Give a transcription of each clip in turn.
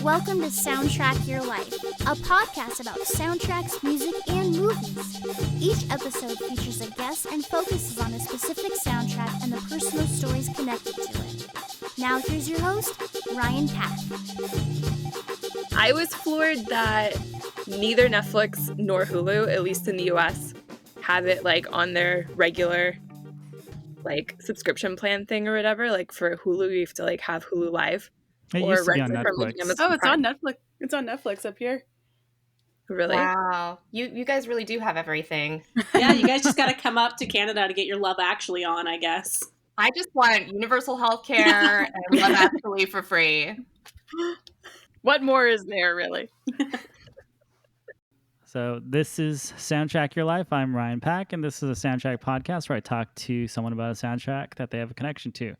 Welcome to Soundtrack Your Life, a podcast about soundtracks, music, and movies. Each episode features a guest and focuses on a specific soundtrack and the personal stories connected to it. Now here's your host, Ryan Pack. I was floored that neither Netflix nor Hulu, at least in the US, have it like on their regular like subscription plan thing or whatever. Like for Hulu, you have to like have Hulu Live. It Or used to be on rent it from, like, Netflix. Amazon Oh, it's Prime. on Netflix. It's on Netflix up here. Really? Wow. You guys really do have everything. Yeah, you guys just got to come up to Canada to get your Love Actually on, I guess. I just want universal health care and Love Actually for free. What more is there, really? So this is Soundtrack Your Life. I'm Ryan Pack, and this is a soundtrack podcast where I talk to someone about a soundtrack that they have a connection to.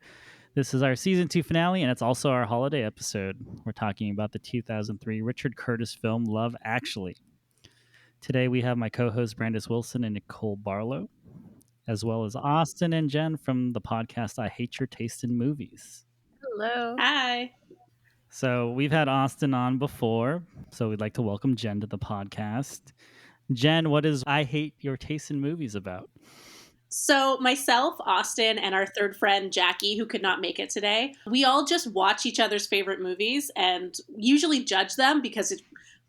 This is our season 2 finale, and it's also our holiday episode. We're talking about the 2003 Richard Curtis film Love Actually. Today we have my co-hosts Brandis Wilson and Nicole Barlow, as well as Austin and Jen from the podcast I Hate Your Taste in Movies. Hello. Hi. So we've had Austin on before, so we'd like to welcome Jen to the podcast. Jen, what is I Hate Your Taste in Movies about? So myself, Austin, and our third friend, Jackie, who could not make it today, we all just watch each other's favorite movies and usually judge them because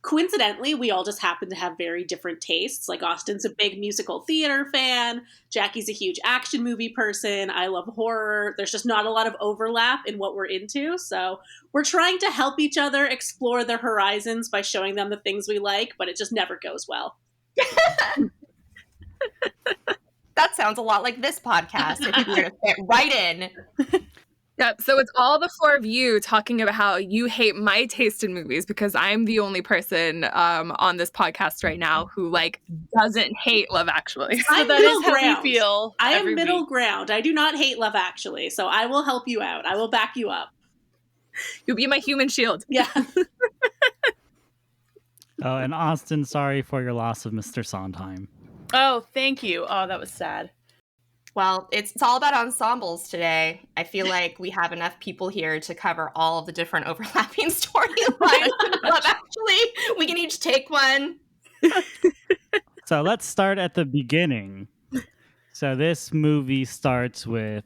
coincidentally, we all just happen to have very different tastes. Like Austin's a big musical theater fan. Jackie's a huge action movie person. I love horror. There's just not a lot of overlap in what we're into. So we're trying to help each other explore their horizons by showing them the things we like, but it just never goes well. That sounds a lot like this podcast. If you were to fit right in. Yep. So it's all the four of you talking about how you hate my taste in movies because I'm the only person on this podcast right now who like doesn't hate Love Actually. So I'm that middle is how ground. we feel. I am every middle week. ground. I do not hate Love Actually, so I will help you out. I will back you up. You'll be my human shield. Yeah. Oh, and Austin, sorry for your loss of Mr. Sondheim. Oh, thank you. Oh, that was sad. Well, it's all about ensembles today. I feel like we have enough people here to cover all of the different overlapping storylines of Love Actually. We can each take one. So let's start at the beginning. So this movie starts with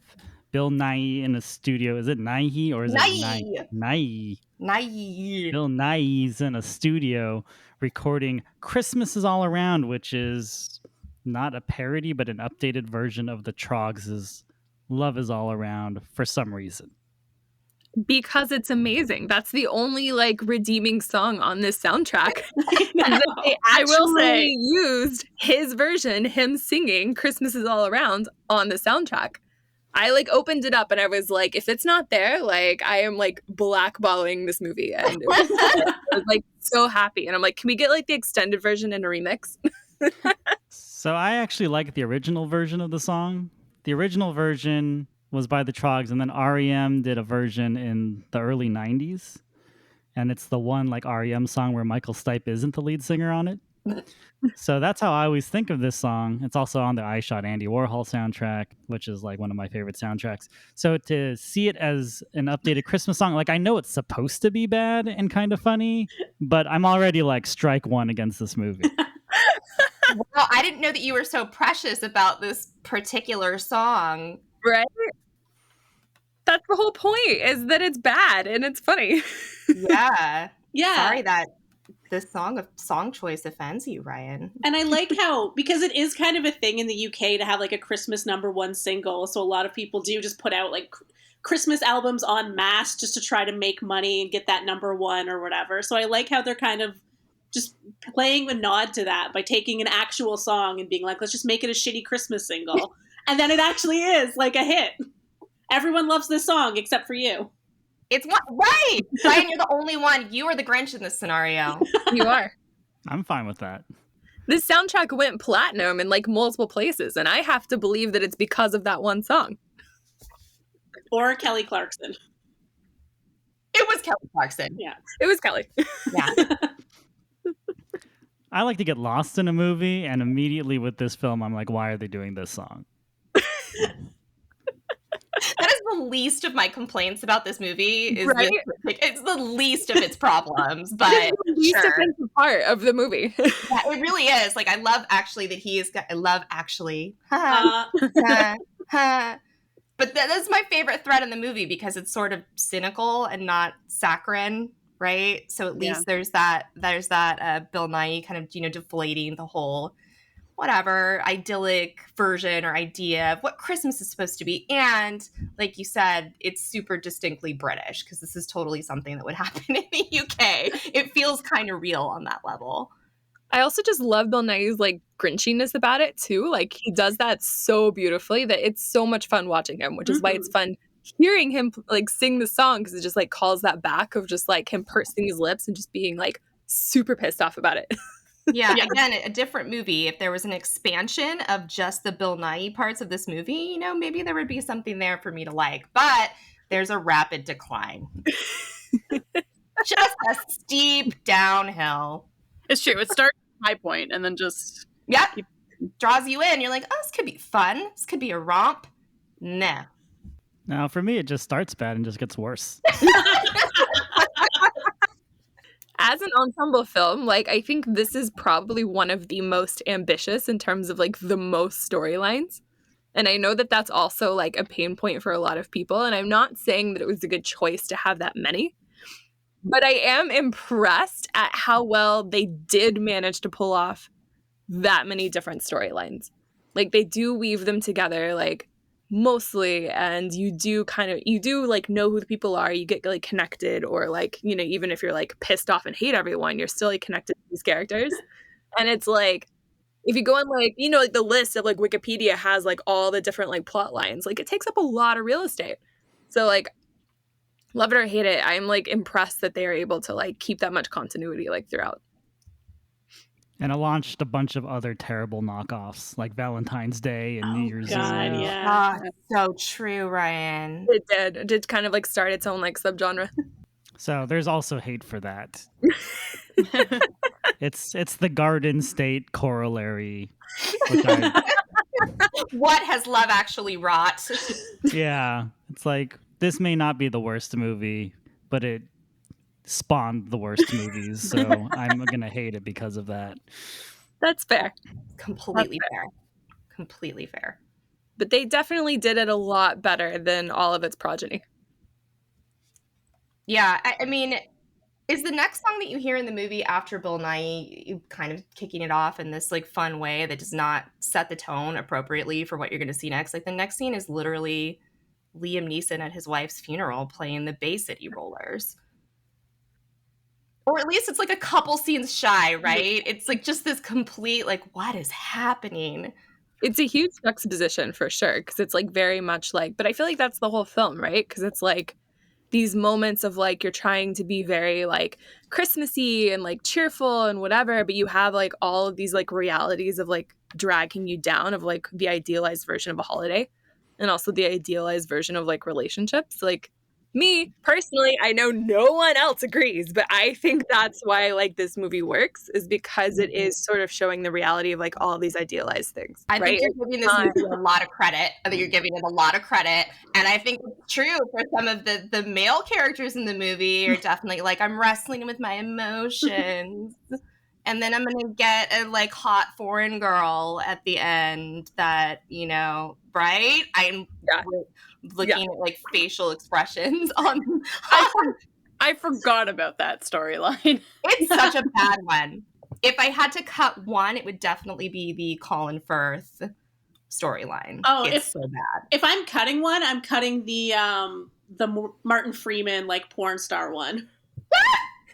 Bill Nighy in a studio. Is it Nighy or is Nighy. it Nighy? Nice. Bill Nighy's in a studio recording Christmas is All Around, which is not a parody, but an updated version of the Troggs' Love is All Around for some reason. Because it's amazing. That's the only like redeeming song on this soundtrack. They I will say, actually used his version, him singing Christmas is All Around on the soundtrack. I like opened it up and I was like, if it's not there, like I am like blackballing this movie. And it was, I was like so happy. And I'm like, can we get like the extended version and a remix? So I actually like the original version of the song. The original version was by the Troggs, and then REM did a version in the early 90s. And it's the one like REM song where Michael Stipe isn't the lead singer on it. So that's how I always think of this song. It's also on the I Shot Andy Warhol soundtrack, which is like one of my favorite soundtracks. So to see it as an updated Christmas song, like I know it's supposed to be bad and kind of funny, but I'm already like strike one against this movie. Well, I didn't know that you were so precious about this particular song. Right? That's the whole point, is that it's bad and it's funny. Yeah. yeah. Sorry that this song choice offends you, Ryan. And I like how, because it is kind of a thing in the UK to have like a Christmas #1 single. So a lot of people do just put out like Christmas albums en masse just to try to make money and get that #1 or whatever. So I like how they're kind of just playing a nod to that by taking an actual song and being like, let's just make it a shitty Christmas single. And then it actually is like a hit. Everyone loves this song except for you. It's what, right? Ryan, you're the only one. You are the Grinch in this scenario. You are. I'm fine with that. This soundtrack went platinum in like multiple places, and I have to believe that it's because of that one song. Or Kelly Clarkson. It was Kelly Clarkson. Yeah. It was Kelly. Yeah. I like to get lost in a movie, and immediately with this film, I'm like, why are they doing this song? That is the least of my complaints about this movie. Right? It's the least of its problems, but It's the least sure. offensive part of the movie. Yeah, it really is. Like, I love actually that he is. I love actually. Uh, But that's my favorite thread in the movie because it's sort of cynical and not saccharine, right? So at least there's that Bill Nighy kind of deflating the whole whatever idyllic version or idea of what Christmas is supposed to be. And like you said, it's super distinctly British because this is totally something that would happen in the UK. It feels kind of real on that level. I also just love Bill Nighy's like grinchiness about it too. Like he does that so beautifully that it's so much fun watching him, which is why it's fun hearing him like sing the song because it just like calls that back of just like him pursing his lips and just being like super pissed off about it. Yeah, again, a different movie. If there was an expansion of just the Bill Nighy parts of this movie, maybe there would be something there for me to like. But there's a rapid decline. Just a steep downhill. It's true. It starts at a high point and then just Draws you in. You're like, oh, this could be fun. This could be a romp. Nah. Now, for me, it just starts bad and just gets worse. As an ensemble film, like I think this is probably one of the most ambitious in terms of like the most storylines. And I know that that's also like a pain point for a lot of people. And I'm not saying that it was a good choice to have that many, but I am impressed at how well they did manage to pull off that many different storylines. Like they do weave them together, like mostly, and you do like know who the people are. You get like connected, or like even if you're like pissed off and hate everyone, you're still like connected to these characters. And it's like if you go on like like the list of like Wikipedia has like all the different like plot lines, like it takes up a lot of real estate. So like love it or hate it, I'm like impressed that they are able to like keep that much continuity like throughout. And it launched a bunch of other terrible knockoffs like Valentine's Day and New Year's God, Eve. yeah. So true, Ryan. It did kind of like start its own like subgenre. So there's also hate for that. It's the Garden State corollary. Which What has Love Actually wrought? yeah, it's like this may not be the worst movie, but it spawned the worst movies, so I'm gonna hate it because of that. That's fair. Completely fair. Completely fair. But they definitely did it a lot better than all of its progeny. Yeah, I mean, is the next song that you hear in the movie after Bill Nighy kind of kicking it off in this like fun way that does not set the tone appropriately for what you're going to see next? Like the next scene is literally Liam Neeson at his wife's funeral playing the Bay City Rollers. Or at least it's like a couple scenes shy, right? It's like just this complete like, what is happening? It's a huge juxtaposition for sure, because it's like very much like, but I feel like that's the whole film, right? Because it's like these moments of like you're trying to be very like Christmassy and like cheerful and whatever, but you have like all of these like realities of like dragging you down of like the idealized version of a holiday and also the idealized version of like relationships. Like me personally, I know no one else agrees, but I think that's why like this movie works, is because it is sort of showing the reality of like all these idealized things. I think you're giving this movie a lot of credit. I think you're giving it a lot of credit. And I think it's true for some of the male characters in the movie are definitely like, I'm wrestling with my emotions. And then I'm going to get a like hot foreign girl at the end that, right? I'm looking at like facial expressions on. I forgot about that storyline. It's such a bad one. If I had to cut one, it would definitely be the Colin Firth storyline. Oh, it's so bad. If I'm cutting one, I'm cutting the Martin Freeman like porn star one.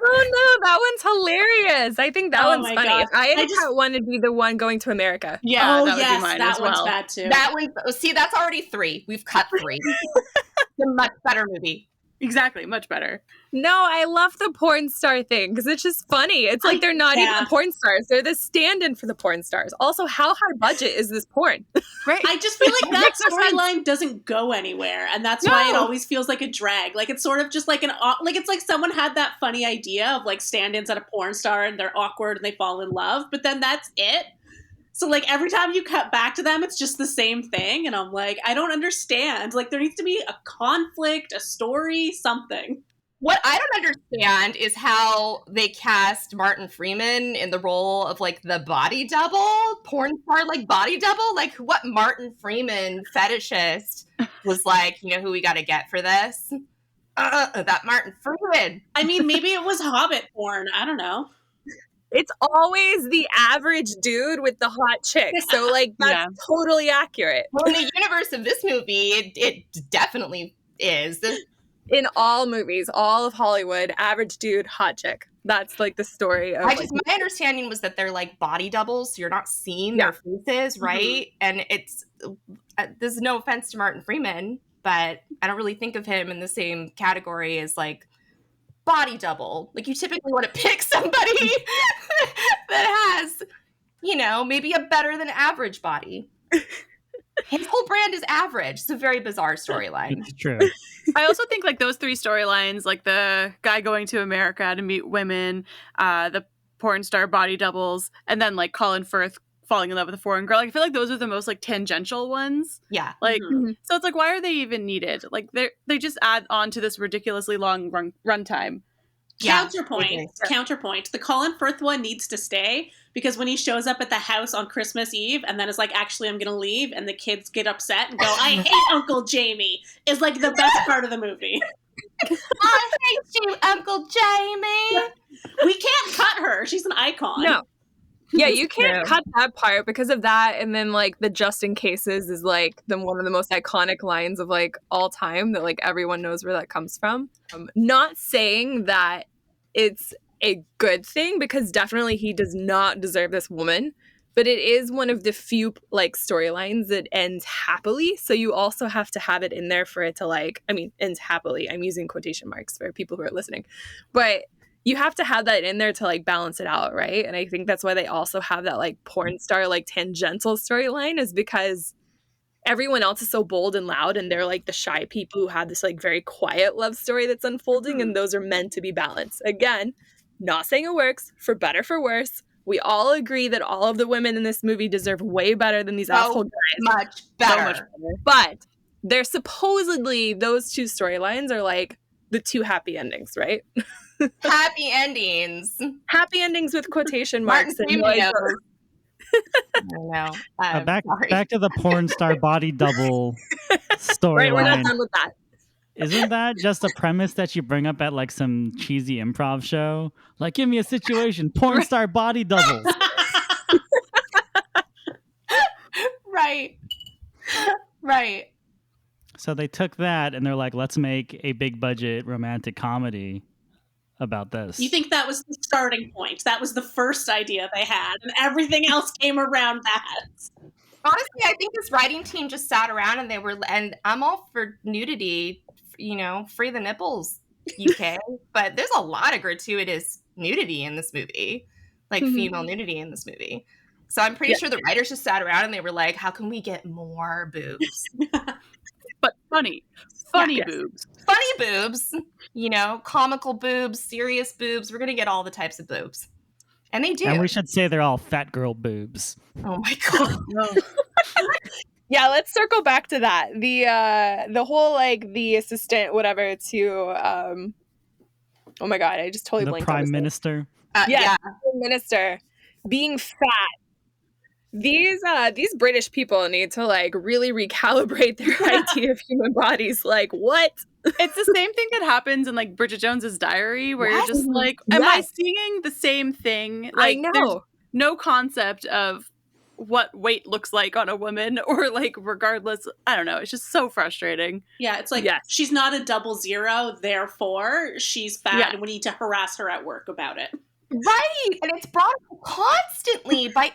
Oh no, that one's hilarious. I think that one's funny. God. If I had cut one, it'd be the one going to America. Yeah, that would be mine that as one's well. bad too. That one, see, that's already 3. We've cut 3. It's a much better movie. Exactly, much better. No, I love the porn star thing because it's just funny. It's like they're not even the porn stars. They're the stand-in for the porn stars. Also, how high budget is this porn? Right. I just feel like that Makes no sense. storyline doesn't go anywhere, and that's why it always feels like a drag. Like it's sort of just like like it's like someone had that funny idea of like stand-ins at a porn star and they're awkward and they fall in love, but then that's it. So like every time you cut back to them, it's just the same thing, and I'm like, I don't understand. Like there needs to be a conflict, a story, something. What I don't understand is how they cast Martin Freeman in the role of like the body double, porn star like body double. Like what Martin Freeman fetishist was like, you know who we got to get for this? That Martin Freeman. I mean, maybe it was Hobbit porn. I don't know. It's always the average dude with the hot chick. So like that's totally accurate. Well, in the universe of this movie, it definitely is. In all movies, all of Hollywood, average dude, hot chick. That's like the story of my understanding was that they're like body doubles, so you're not seeing their faces, right? Mm-hmm. And it's this is no offense to Martin Freeman, but I don't really think of him in the same category as like body double. Like you typically want to pick somebody that has, you know, maybe a better than average body. His whole brand is average. It's a very bizarre storyline. It's true. I also think like those three storylines, like the guy going to America to meet women, the porn star body doubles, and then like Colin Firth falling in love with a foreign girl. Like, I feel like those are the most like tangential ones. Yeah. Like, so it's like, why are they even needed? Like they just add on to this ridiculously long runtime. Counterpoint. The Colin Firth one needs to stay because when he shows up at the house on Christmas Eve and then is like, actually, I'm going to leave, and the kids get upset and go, I hate Uncle Jamie, is like the best part of the movie. I hate you, Uncle Jamie. We can't cut her. She's an icon. No. Yeah, you can't cut that part because of that. And then like the just in cases is like one of the most iconic lines of like all time that like everyone knows where that comes from. Not saying that it's a good thing because definitely he does not deserve this woman, but it is one of the few like storylines that ends happily. So you also have to have it in there for it to like, I mean, ends happily. I'm using quotation marks for people who are listening, but you have to have that in there to like balance it out, right? And I think that's why they also have that like porn star like tangential storyline, is because everyone else is so bold and loud and they're like the shy people who have this like very quiet love story that's unfolding, and those are meant to be balanced. Again, not saying it works, for better for worse. We all agree that all of the women in this movie deserve way better than these asshole guys. Much better. So much better. But they're supposedly, those two storylines are like the two happy endings, right? Happy endings. Happy endings with quotation marks. I know. Back to the porn star body double storyline. Right, we're not done with that. Isn't that just a premise that you bring up at like some cheesy improv show? Like, give me a situation, porn star body doubles. Right. Right. So they took that and they're like, let's make a big budget romantic comedy about this. You think that was the starting point? That was the first idea they had, and everything else came around that. Honestly, I think this writing team just sat around and I'm all for nudity, you know, free the nipples, UK. But there's a lot of gratuitous nudity in this movie, like female nudity in this movie. So I'm pretty sure the writers just sat around and they were like, how can we get more boobs? But funny boobs. Funny boobs, you know, comical boobs, serious boobs. We're going to get all the types of boobs. And they do. And we should say they're all fat girl boobs. Oh my God. No. Yeah, let's circle back to that. The whole like the assistant whatever to oh my God, I just totally the blanked prime on his name. minister. Yeah, prime minister being fat. These British people need to like really recalibrate their idea of human bodies. Like what? It's the same thing that happens in like Bridget Jones's Diary, where you're just like, am I seeing the same thing? Like, I know. There's no concept of what weight looks like on a woman, or like regardless. I don't know. It's just so frustrating. Yeah, it's like she's not a 00, therefore she's fat, and we need to harass her at work about it. Right. And it's brought up constantly by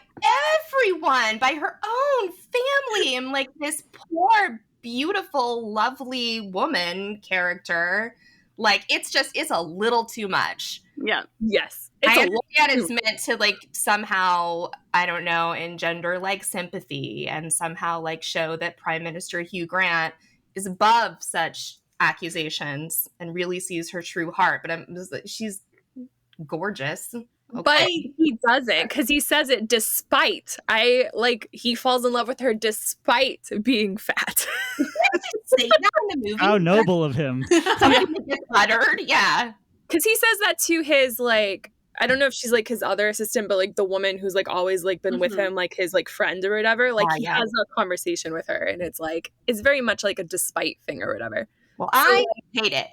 everyone, by her own family. And like this poor, beautiful, lovely woman character, Like, it's a little too much. Yeah. Yes. I understand it's meant to, like, somehow, I don't know, engender, like, sympathy and somehow, like, show that Prime Minister Hugh Grant is above such accusations and really sees her true heart. But she's gorgeous. Okay. But he doesn't, because he says it despite. He falls in love with her despite being fat. Say that in the movie. How noble of him. Something that gets uttered. Yeah. Because he says that to his, like, I don't know if she's, like, his other assistant, but, like, the woman who's, like, always, like, been with him, like, his, like, friend or whatever. Like, he has a conversation with her, and it's, like, it's very much, like, a despite thing or whatever. Well, I hate it.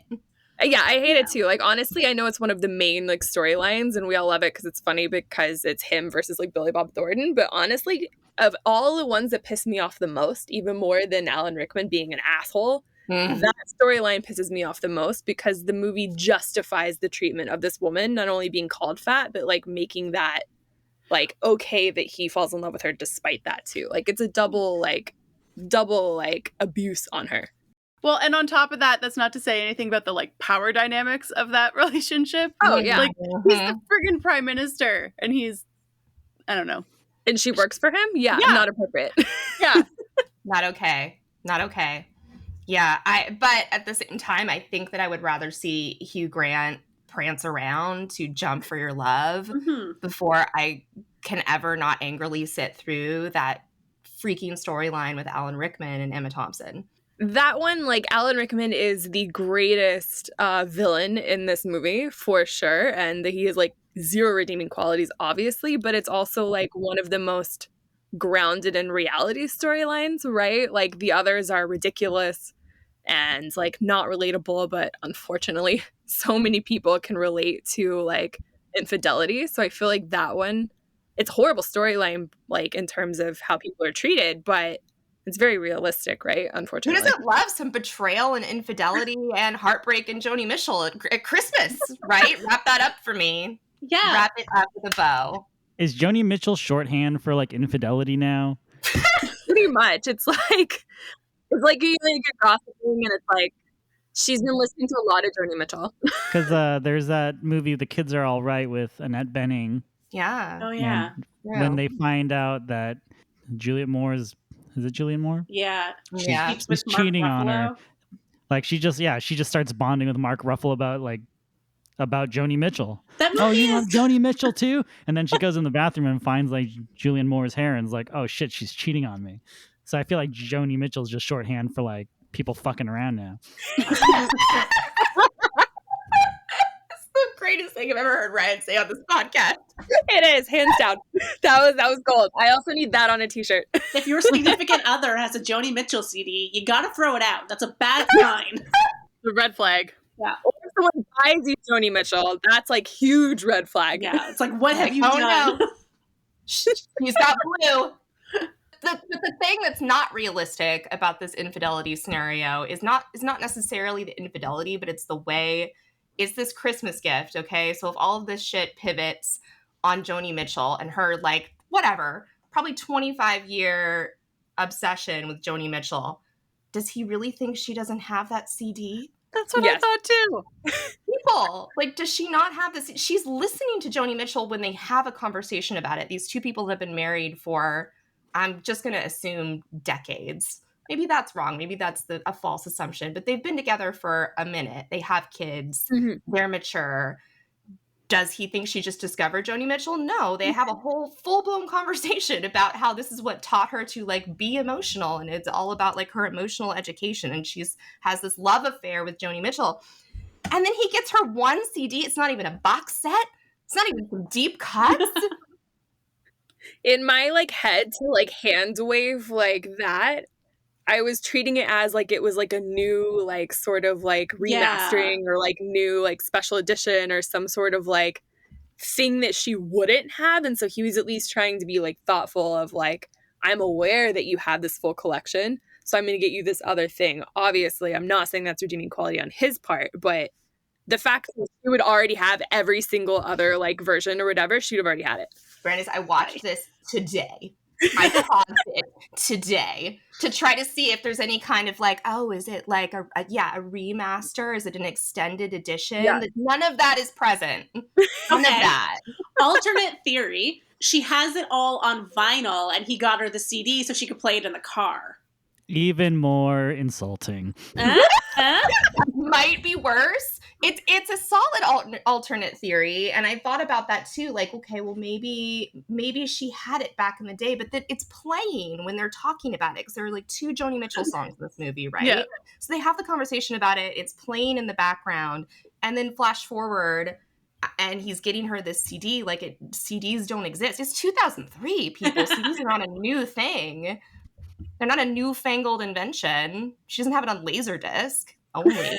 Yeah, I hate it, too. Like, honestly, I know it's one of the main, like, storylines, and we all love it because it's funny because it's him versus, like, Billy Bob Thornton. But honestly, of all the ones that piss me off the most, even more than Alan Rickman being an asshole, that storyline pisses me off the most because the movie justifies the treatment of this woman, not only being called fat, but, like, making that, like, okay that he falls in love with her despite that, too. Like, it's a double abuse on her. Well, and on top of that, that's not to say anything about the, like, power dynamics of that relationship. Oh, yeah. Like, he's the friggin' prime minister, and he's, I don't know. And she works for him? Yeah. Not appropriate. Yeah. Not okay. Not okay. Yeah, but at the same time, I think that I would rather see Hugh Grant prance around to jump for your love before I can ever not angrily sit through that freaking storyline with Alan Rickman and Emma Thompson. That one, like, Alan Rickman is the greatest villain in this movie, for sure. And he has, like, zero redeeming qualities, obviously. But it's also, like, one of the most grounded in reality storylines, right? Like, the others are ridiculous and, like, not relatable. But unfortunately, so many people can relate to, like, infidelity. So I feel like that one, it's a horrible storyline, like, in terms of how people are treated. But it's very realistic, right? Unfortunately. Who doesn't love some betrayal and infidelity and heartbreak in Joni Mitchell at Christmas, right? Wrap that up for me. Yeah. Wrap it up with a bow. Is Joni Mitchell shorthand for, like, infidelity now? Pretty much. It's like you like, you're gossiping, and it's like she's been listening to a lot of Joni Mitchell. Because there's that movie, The Kids Are All Right, with Annette Bening. Yeah. Oh, yeah. When they find out that Juliette Moore is it Julianne Moore? Yeah. She's cheating on her. Like, she just starts bonding with Mark Ruffalo about Joni Mitchell. That Oh, movie you is... love Joni Mitchell too? And then she goes in the bathroom and finds, like, Julianne Moore's hair and is like, oh shit, she's cheating on me. So I feel like Joni Mitchell's just shorthand for, like, people fucking around now. Greatest thing I've ever heard Ryan say on this podcast. It is, hands down. That was gold. I also need that on a t-shirt. If your significant other has a Joni Mitchell CD, you gotta throw it out. That's a bad sign. The red flag. Yeah. Or if someone buys you Joni Mitchell, that's, like, huge red flag. Yeah. It's like, what have you oh, done? No. She's got blue. The thing that's not realistic about this infidelity scenario is not necessarily the infidelity, but it's the way. Is this Christmas gift, okay? So if all of this shit pivots on Joni Mitchell and her, like, whatever, probably 25-year obsession with Joni Mitchell, does he really think she doesn't have that CD? That's what I thought too. People, like, does she not have this? She's listening to Joni Mitchell when they have a conversation about it. These two people have been married for, I'm just going to assume, decades. Maybe that's wrong. Maybe that's a false assumption. But they've been together for a minute. They have kids. Mm-hmm. They're mature. Does he think she just discovered Joni Mitchell? No, they have a whole full-blown conversation about how this is what taught her to, like, be emotional. And it's all about, like, her emotional education. And has this love affair with Joni Mitchell. And then he gets her one CD. It's not even a box set. It's not even some deep cuts. In my, like, head to, like, hand wave like that, I was treating it as, like, it was, like, a new, like, sort of, like, remastering or, like, new, like, special edition or some sort of, like, thing that she wouldn't have. And so he was at least trying to be, like, thoughtful of, like, I'm aware that you have this full collection, so I'm going to get you this other thing. Obviously, I'm not saying that's redeeming quality on his part, but the fact that she would already have every single other, like, version or whatever, she'd have already had it. Brandis, I watched this today. I paused it today to try to see if there's any kind of like, oh, is it like a remaster? Is it an extended edition? Yeah. None of that is present. None of that. Alternate theory, she has it all on vinyl and he got her the CD so she could play it in the car. Even more insulting. Might be worse. It's a solid alternate theory, and I thought about that too. Like, okay, well, maybe she had it back in the day, but that it's playing when they're talking about it because there are like 2 Joni Mitchell songs in this movie, right? Yeah. So they have the conversation about it. It's playing in the background, and then flash forward, and he's getting her this CD. Like, CDs don't exist. It's 2003, people. CDs are not a new thing. They're not a newfangled invention. She doesn't have it on Laserdisc only.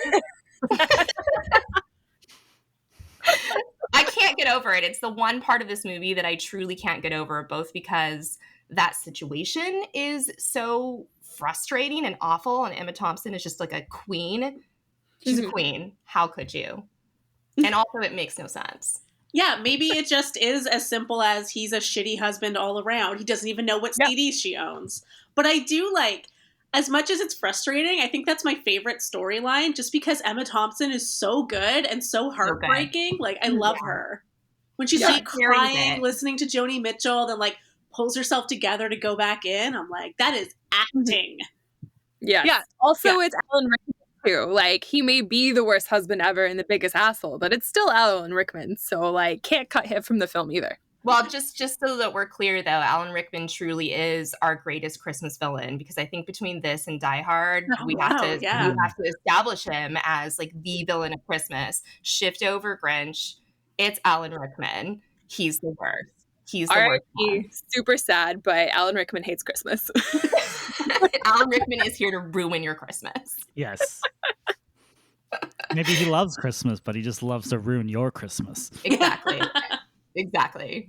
I can't get over it. It's the one part of this movie that I truly can't get over, both because that situation is so frustrating and awful, and Emma Thompson is just like a queen. She's a queen. How could you? And also, it makes no sense. Yeah, maybe it just is as simple as he's a shitty husband all around. He doesn't even know what CDs she owns. But I do like, as much as it's frustrating, I think that's my favorite storyline, just because Emma Thompson is so good and so heartbreaking. Like, I love her. When she's like crying, listening to Joni Mitchell, then like pulls herself together to go back in. I'm like, that is acting. Yes. Yeah. Also, it's Alan Rickman too. Like, he may be the worst husband ever and the biggest asshole, but it's still Alan Rickman. So, like, can't cut him from the film either. Well, just so that we're clear, though, Alan Rickman truly is our greatest Christmas villain, because I think between this and Die Hard, we have to establish him as like the villain of Christmas. Shift over Grinch. It's Alan Rickman. He's the worst. He's the worst. He's super sad, but Alan Rickman hates Christmas. Alan Rickman is here to ruin your Christmas. Yes. Maybe he loves Christmas, but he just loves to ruin your Christmas. Exactly. Exactly.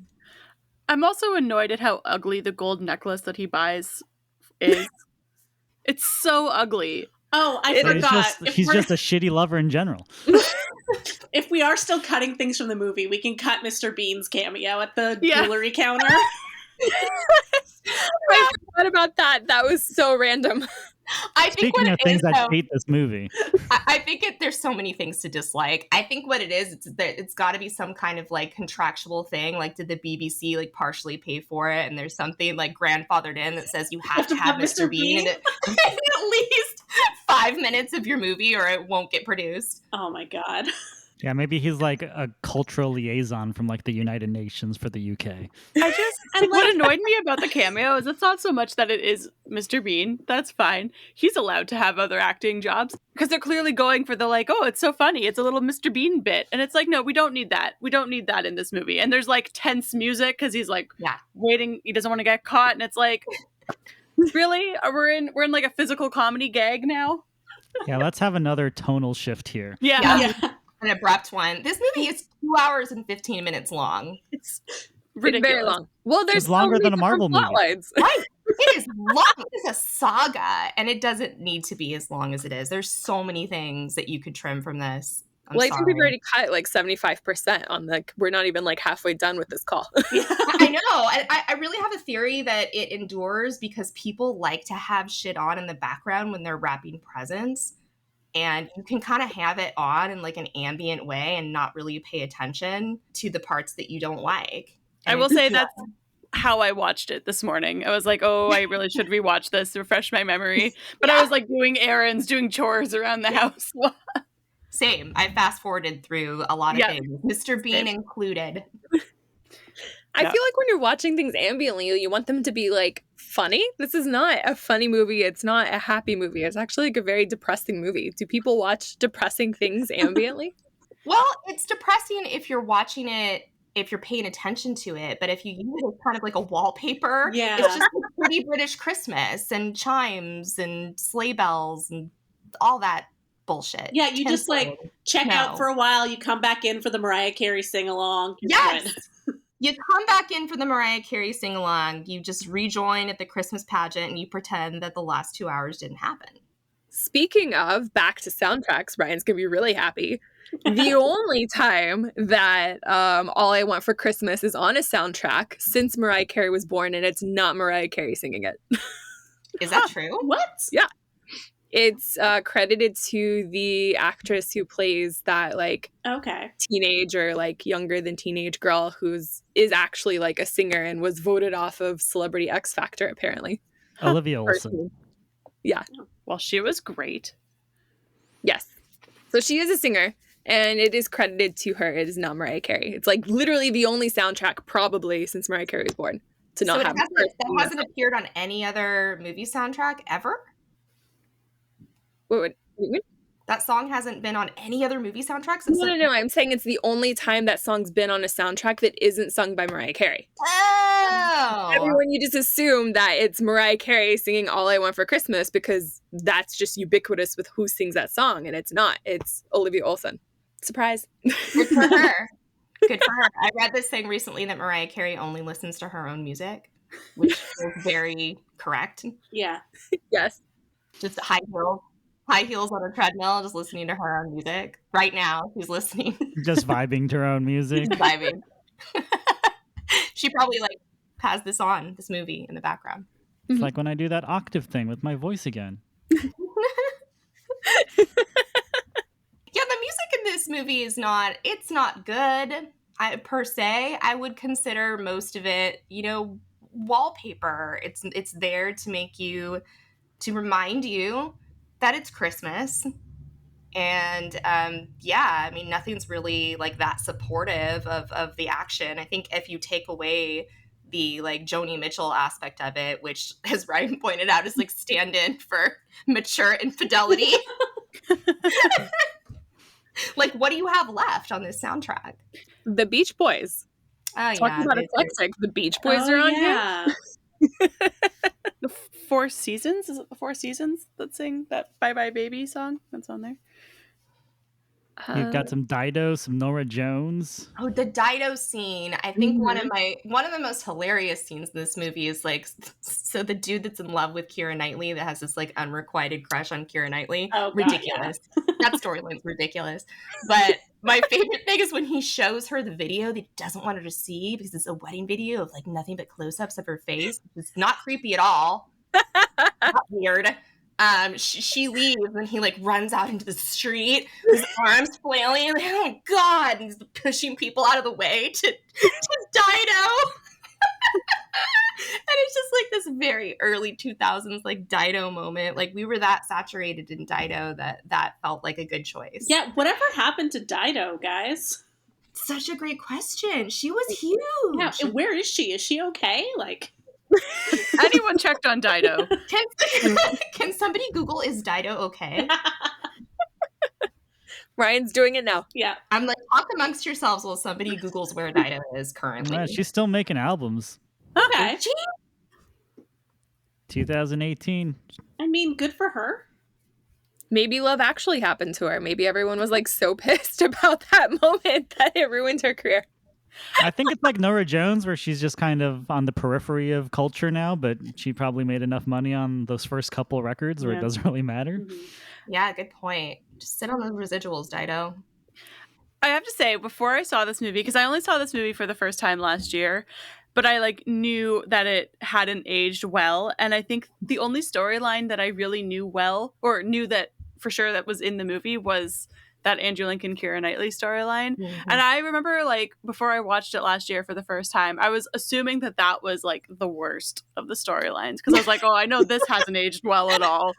I'm also annoyed at how ugly the gold necklace that he buys is. It's so ugly. Oh, I forgot. He's just a shitty lover in general. If we are still cutting things from the movie, we can cut Mr. Bean's cameo at the jewelry counter. I forgot about that. That was so random. Speaking of things that hate this movie, I think there's so many things to dislike. I think what it is, it's got to be some kind of like contractual thing. Like, did the BBC like partially pay for it? And there's something like grandfathered in that says you have to have Mr. Bean in at least 5 minutes of your movie, or it won't get produced. Oh my God. yeah, maybe he's like a cultural liaison from like the United Nations for the UK. What annoyed me about the cameo is it's not so much that it is Mr. Bean. That's fine. He's allowed to have other acting jobs because they're clearly going for the like, oh, it's so funny. It's a little Mr. Bean bit. And it's like, no, we don't need that. We don't need that in this movie. And there's like tense music because he's like waiting. He doesn't want to get caught. And it's like, really? We're in like a physical comedy gag now? Yeah, let's have another tonal shift here. Yeah. An abrupt one. This movie is 2 hours and 15 minutes long. It's ridiculous. Very long. Well, there's longer than a Marvel movie. Right. It is long. It is a saga, and it doesn't need to be as long as it is. There's so many things that you could trim from this. I think we've already cut like 75% on we're not even like halfway done with this call. I know. I really have a theory that it endures because people like to have shit on in the background when they're wrapping presents. And you can kind of have it on in like an ambient way and not really pay attention to the parts that you don't like. And I will say that's how I watched it this morning. I was like, oh, I really should rewatch this to refresh my memory. But I was like doing errands, doing chores around the house. Same. I fast forwarded through a lot of things, Mr. Bean included. I feel like when you're watching things ambiently, you want them to be like funny. This is not a funny movie. It's not a happy movie. It's actually like a very depressing movie. Do people watch depressing things ambiently? Well, it's depressing if you're watching it, if you're paying attention to it. But if you use it as kind of like a wallpaper, it's just a pretty British Christmas and chimes and sleigh bells and all that bullshit. Yeah, you just like check out for a while. You come back in for the Mariah Carey sing-along. Yes. You come back in for the Mariah Carey sing-along, you just rejoin at the Christmas pageant, and you pretend that the last 2 hours didn't happen. Speaking of back to soundtracks, Ryan's going to be really happy. The only time that All I Want for Christmas is on a soundtrack since Mariah Carey was born, and it's not Mariah Carey singing it. Is that true? What? Yeah. It's credited to the actress who plays that like Okay. teenage or like younger than teenage girl is actually like a singer and was voted off of Celebrity X Factor apparently. Olivia Olson. Personally. Yeah. Well, she was great. Yes. So she is a singer and it is credited to her. It is not Mariah Carey. It's like literally the only soundtrack probably since Mariah Carey was born to not So have it hasn't appeared on any other movie soundtrack ever? What do you mean? That song hasn't been on any other movie soundtrack since No. I'm saying it's the only time that song's been on a soundtrack that isn't sung by Mariah Carey. Oh. Everyone, you just assume that it's Mariah Carey singing All I Want for Christmas because that's just ubiquitous with who sings that song, and it's not. It's Olivia Olson. Surprise. Good for her. Good for her. I read this thing recently that Mariah Carey only listens to her own music, which is very correct. Yeah. Yes. Just high heels on a treadmill, just listening to her own music. Right now, she's listening. Just vibing to her own music. She's vibing. She probably like has this movie in the background. It's like when I do that octave thing with my voice again. Yeah, the music in this movie is not good. Per se. I would consider most of it, wallpaper. It's there to remind you that it's Christmas. And I mean, nothing's really like that supportive of the action. I think if you take away the like Joni Mitchell aspect of it, which, as Ryan pointed out, is like stand-in for mature infidelity. Like, what do you have left on this soundtrack? The Beach Boys. Talking about eclectic, the Beach Boys are on here. The Four Seasons? Is it the Four Seasons that sing that Bye Bye Baby song that's on there? You've got some Dido, some Nora Jones. Oh, the Dido scene. I think one of the most hilarious scenes in this movie is like, so the dude that's in love with Keira Knightley that has this like unrequited crush on Keira Knightley. Oh, God, ridiculous. Yeah. That storyline's ridiculous. But my favorite thing is when he shows her the video that he doesn't want her to see because it's a wedding video of like nothing but close-ups of her face. It's not creepy at all. Not weird. She leaves and he like runs out into the street, his arms flailing, like, oh God, and he's pushing people out of the way to Dido. And it's just like this very early 2000s like Dido moment. Like we were that saturated in Dido that felt like a good choice. Yeah, whatever happened to Dido, guys? Such a great question. She was huge. Yeah, and where is she? Is she okay? Like, anyone checked on Dido? Can somebody Google, is Dido okay? Ryan's doing it now. Yeah. I'm like, talk amongst yourselves while somebody Googles where Dido is currently. Yeah, she's still making albums. Okay. 2018. I mean, good for her. Maybe Love Actually happened to her. Maybe everyone was like so pissed about that moment that it ruined her career. I think it's like Nora Jones, where she's just kind of on the periphery of culture now, but she probably made enough money on those first couple records where it doesn't really matter. Mm-hmm. Yeah, good point. Just sit on those residuals, Dido. I have to say, before I saw this movie, because I only saw this movie for the first time last year, but I like knew that it hadn't aged well. And I think the only storyline that I really knew well, or knew that for sure that was in the movie, was that Andrew Lincoln Keira Knightley storyline. Mm-hmm. And I remember like before I watched it last year for the first time, I was assuming that was like the worst of the storylines, because I was like, oh, I know this hasn't aged well at all.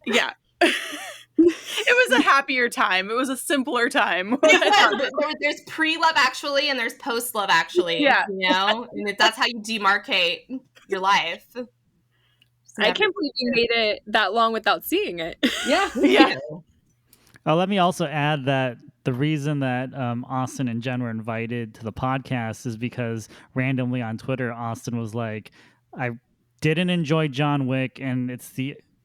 Yeah. It was a happier time. It was a simpler time. There's pre-Love Actually and there's post-Love Actually. Yeah. And that's how you demarcate your life. I can't believe you made it that long without seeing it. Yeah. Yeah. Let me also add that the reason that Austin and Jenn were invited to the podcast is because randomly on Twitter, Austin was like, I didn't enjoy John Wick, and it's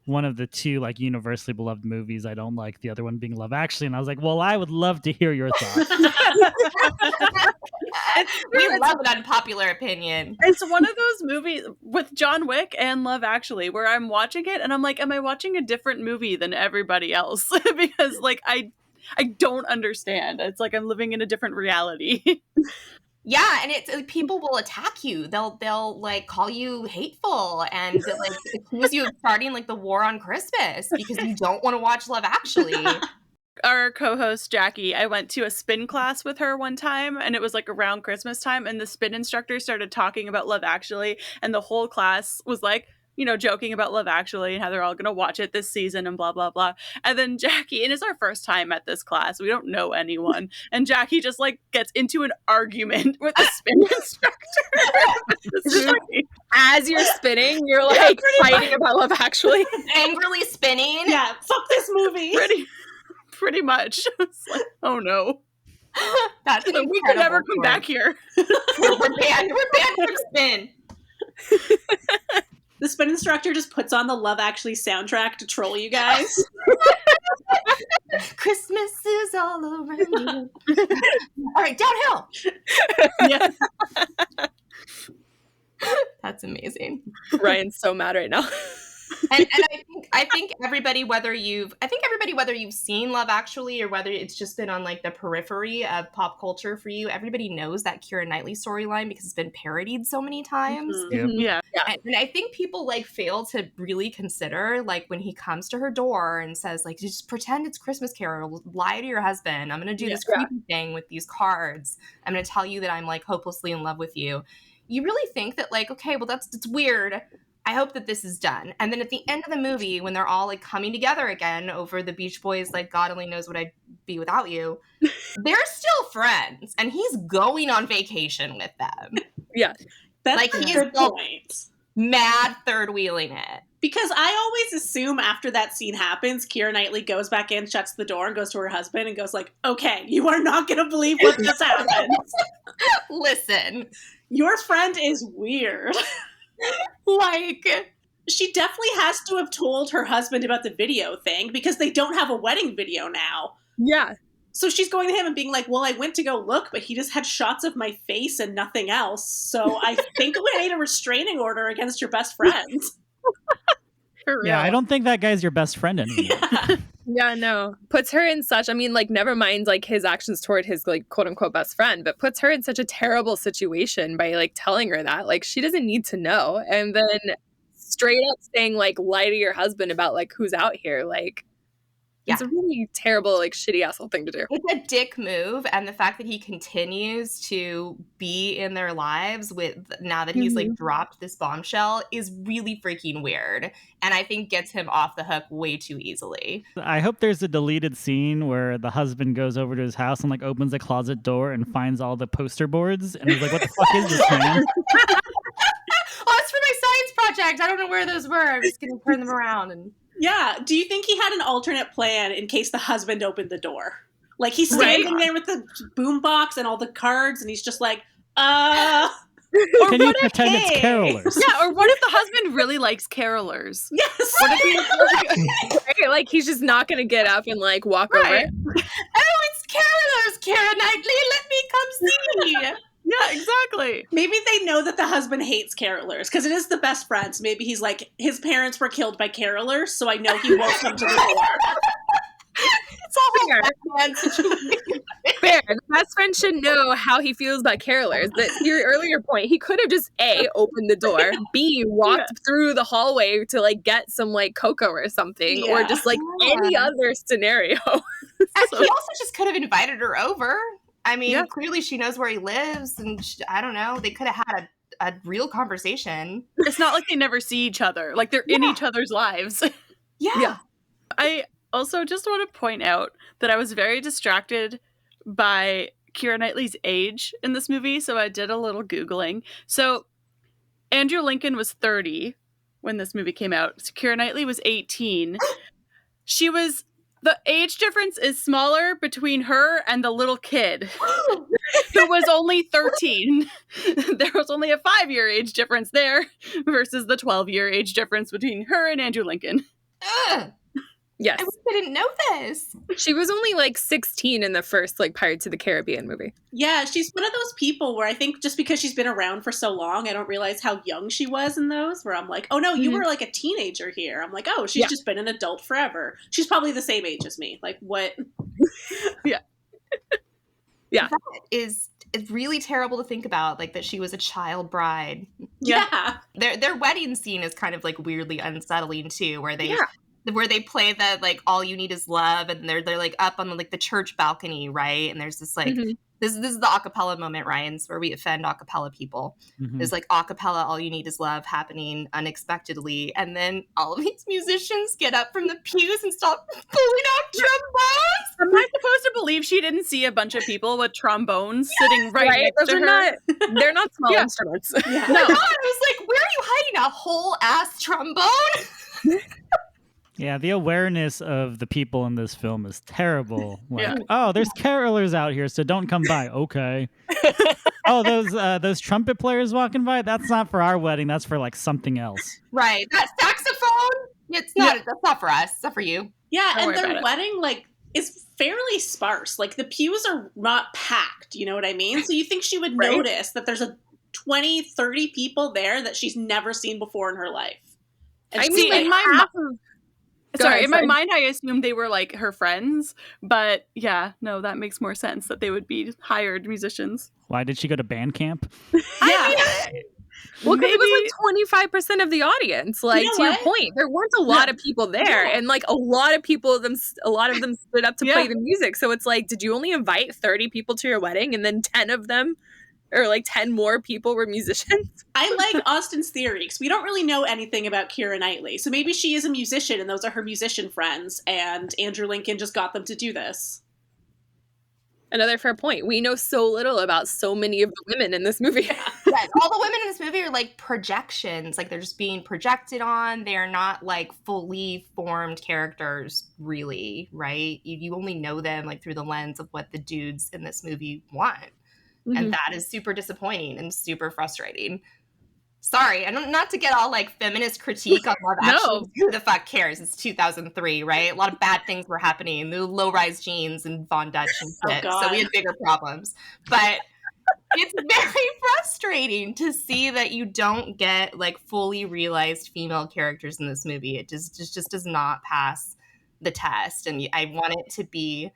one of the two like universally beloved movies I don't like, the other one being Love Actually. And I was like, well, I would love to hear your thoughts. We love an unpopular opinion. It's one of those movies with John Wick and Love Actually where I'm watching it and I'm like, am I watching a different movie than everybody else? Because like I don't understand. It's like I'm living in a different reality. Yeah, and it's people will attack you. They'll like call you hateful and like accuse you of starting like the war on Christmas because you don't want to watch Love Actually. Our co-host Jackie, I went to a spin class with her one time, and it was like around Christmas time, and the spin instructor started talking about Love Actually, and the whole class was like, you know, joking about Love Actually and how they're all going to watch it this season and blah, blah, blah. And then Jackie, and it's our first time at this class. We don't know anyone. And Jackie just like gets into an argument with the spin instructor. As you're spinning, you're like fighting about Love Actually. Angrily spinning. Yeah, fuck this movie. Pretty much. It's like, oh no. That's We could never come back here. We're banned from spin. The spin instructor just puts on the Love Actually soundtrack to troll you guys. Christmas is all around you. All right, downhill. Yeah. That's amazing. Ryan's so mad right now. And I think everybody, whether you've seen Love Actually or whether it's just been on like the periphery of pop culture for you, everybody knows that Keira Knightley storyline because it's been parodied so many times. Yep. Yeah. And I think people like fail to really consider like when he comes to her door and says like, just pretend it's Christmas Carol, lie to your husband. I'm going to do this creepy thing with these cards. I'm going to tell you that I'm like hopelessly in love with you. You really think that like, okay, well it's weird. I hope that this is done. And then at the end of the movie, when they're all like coming together again over the Beach Boys, like God only knows what I'd be without you, they're still friends. And he's going on vacation with them. Yeah. That's like a he's good point. Mad third wheeling it. Because I always assume after that scene happens, Keira Knightley goes back in, shuts the door, and goes to her husband and goes like, okay, you are not going to believe what just happened. Listen. Your friend is weird. Like, she definitely has to have told her husband about the video thing because they don't have a wedding video now. Yeah. So she's going to him and being like, well, I went to go look, but he just had shots of my face and nothing else. So I think we made a restraining order against your best friend. For real. Yeah, I don't think that guy's your best friend anymore. Yeah, no. Puts her in such, I mean, like, never mind, like, his actions toward his, like, quote-unquote best friend, but puts her in such a terrible situation by, like, telling her that. Like, she doesn't need to know. And then straight up saying, like, lie to your husband about, like, who's out here. Like, it's a really terrible, like, shitty asshole thing to do. It's a dick move, and the fact that he continues to be in their lives with now that he's like dropped this bombshell is really freaking weird, and I think gets him off the hook way too easily. I hope there's a deleted scene where the husband goes over to his house and like opens a closet door and finds all the poster boards and he's like, "What the fuck is this, man?" Oh, it's for my science project. I don't know where those were. I'm just gonna turn them around and. Yeah. Do you think he had an alternate plan in case the husband opened the door? Like he's standing there with the boombox and all the cards, and he's just like, Can you pretend it's carolers? Yeah, or what if the husband really likes carolers? Yes. What if he, like, he's just not gonna get up and like walk over? Oh, it's carolers, Keira Knightley. Let me come see. Yeah, exactly. Maybe they know that the husband hates carolers because it is the best friends. Maybe he's like, his parents were killed by carolers, so I know he won't come to the door. It's all Batman situation. Fair. The best friend should know how he feels about carolers. That your earlier point, he could have just A, opened the door, B, walked through the hallway to like get some like cocoa or something, or just like any other scenario. He also just could have invited her over. I mean, clearly she knows where he lives, and I don't know. They could have had a real conversation. It's not like they never see each other. Like they're in each other's lives. Yeah. I also just want to point out that I was very distracted by Keira Knightley's age in this movie, so I did a little Googling. So Andrew Lincoln was 30 when this movie came out. So Keira Knightley was 18. The age difference is smaller between her and the little kid, who was only 13. There was only a 5-year age difference there versus the 12-year age difference between her and Andrew Lincoln. Ugh. Yes. I didn't know this. She was only like 16 in the first like Pirates of the Caribbean movie. Yeah, she's one of those people where I think just because she's been around for so long, I don't realize how young she was in those, where I'm like, oh no, you were like a teenager here. I'm like, oh, she's just been an adult forever. She's probably the same age as me. Like, what? Yeah. That is really terrible to think about, like that she was a child bride. Yeah. Their wedding scene is kind of like weirdly unsettling too, where they play the like all you need is love, and they're like up on like the church balcony, right? And there's this like this is the acapella moment, Ryan's, where we offend acapella people. There's like acapella all you need is love happening unexpectedly, and then all of these musicians get up from the pews and start pulling out trombones. Am I supposed to believe she didn't see a bunch of people with trombones sitting right next to her? They're not small instruments. Yeah. No, I was like, where are you hiding a whole ass trombone? Yeah, the awareness of the people in this film is terrible. Like, oh, there's carolers out here, so don't come by. Okay. Oh, those trumpet players walking by, that's not for our wedding. That's for like something else. Right. That saxophone, it's not. That's not for us. It's not for you. Yeah, Don't and worry their about it. wedding, like, is fairly sparse. Like, the pews are not packed, you know what I mean? So you think she would Right. notice that there's a 20, 30 people there that she's never seen before in her life. And I she's mean, like, in my half mind, Go sorry, ahead, in my sorry. mind, I assumed they were like her friends, but yeah, no, that makes more sense that they would be hired musicians. Why did she go to band camp? yeah. Well, because it Maybe- was like 25% of the audience. Like, know to your what? point, there weren't a lot of people there, Yeah. and like a lot of them stood up to Yeah. play the music. So it's like, did you only invite 30 people to your wedding, and then 10 of them, or like 10 more people, were musicians? I like Austin's theory because we don't really know anything about Keira Knightley. So maybe she is a musician and those are her musician friends, and Andrew Lincoln just got them to do this. Another fair point. We know so little about so many of the women in this movie. Yeah, all the women in this movie are like projections. Like they're just being projected on. They are not like fully formed characters, really, right? You only know them like through the lens of what the dudes in this movie want. And that is super disappointing and super frustrating. Sorry, and not to get all like feminist critique on Love Actually. Who the fuck cares? It's 2003, right? A lot of bad things were happening. The low-rise jeans and Von Dutch and shit. God. So we had bigger problems. But it's very frustrating to see that you don't get like fully realized female characters in this movie. It just does not pass the test. And I want it to be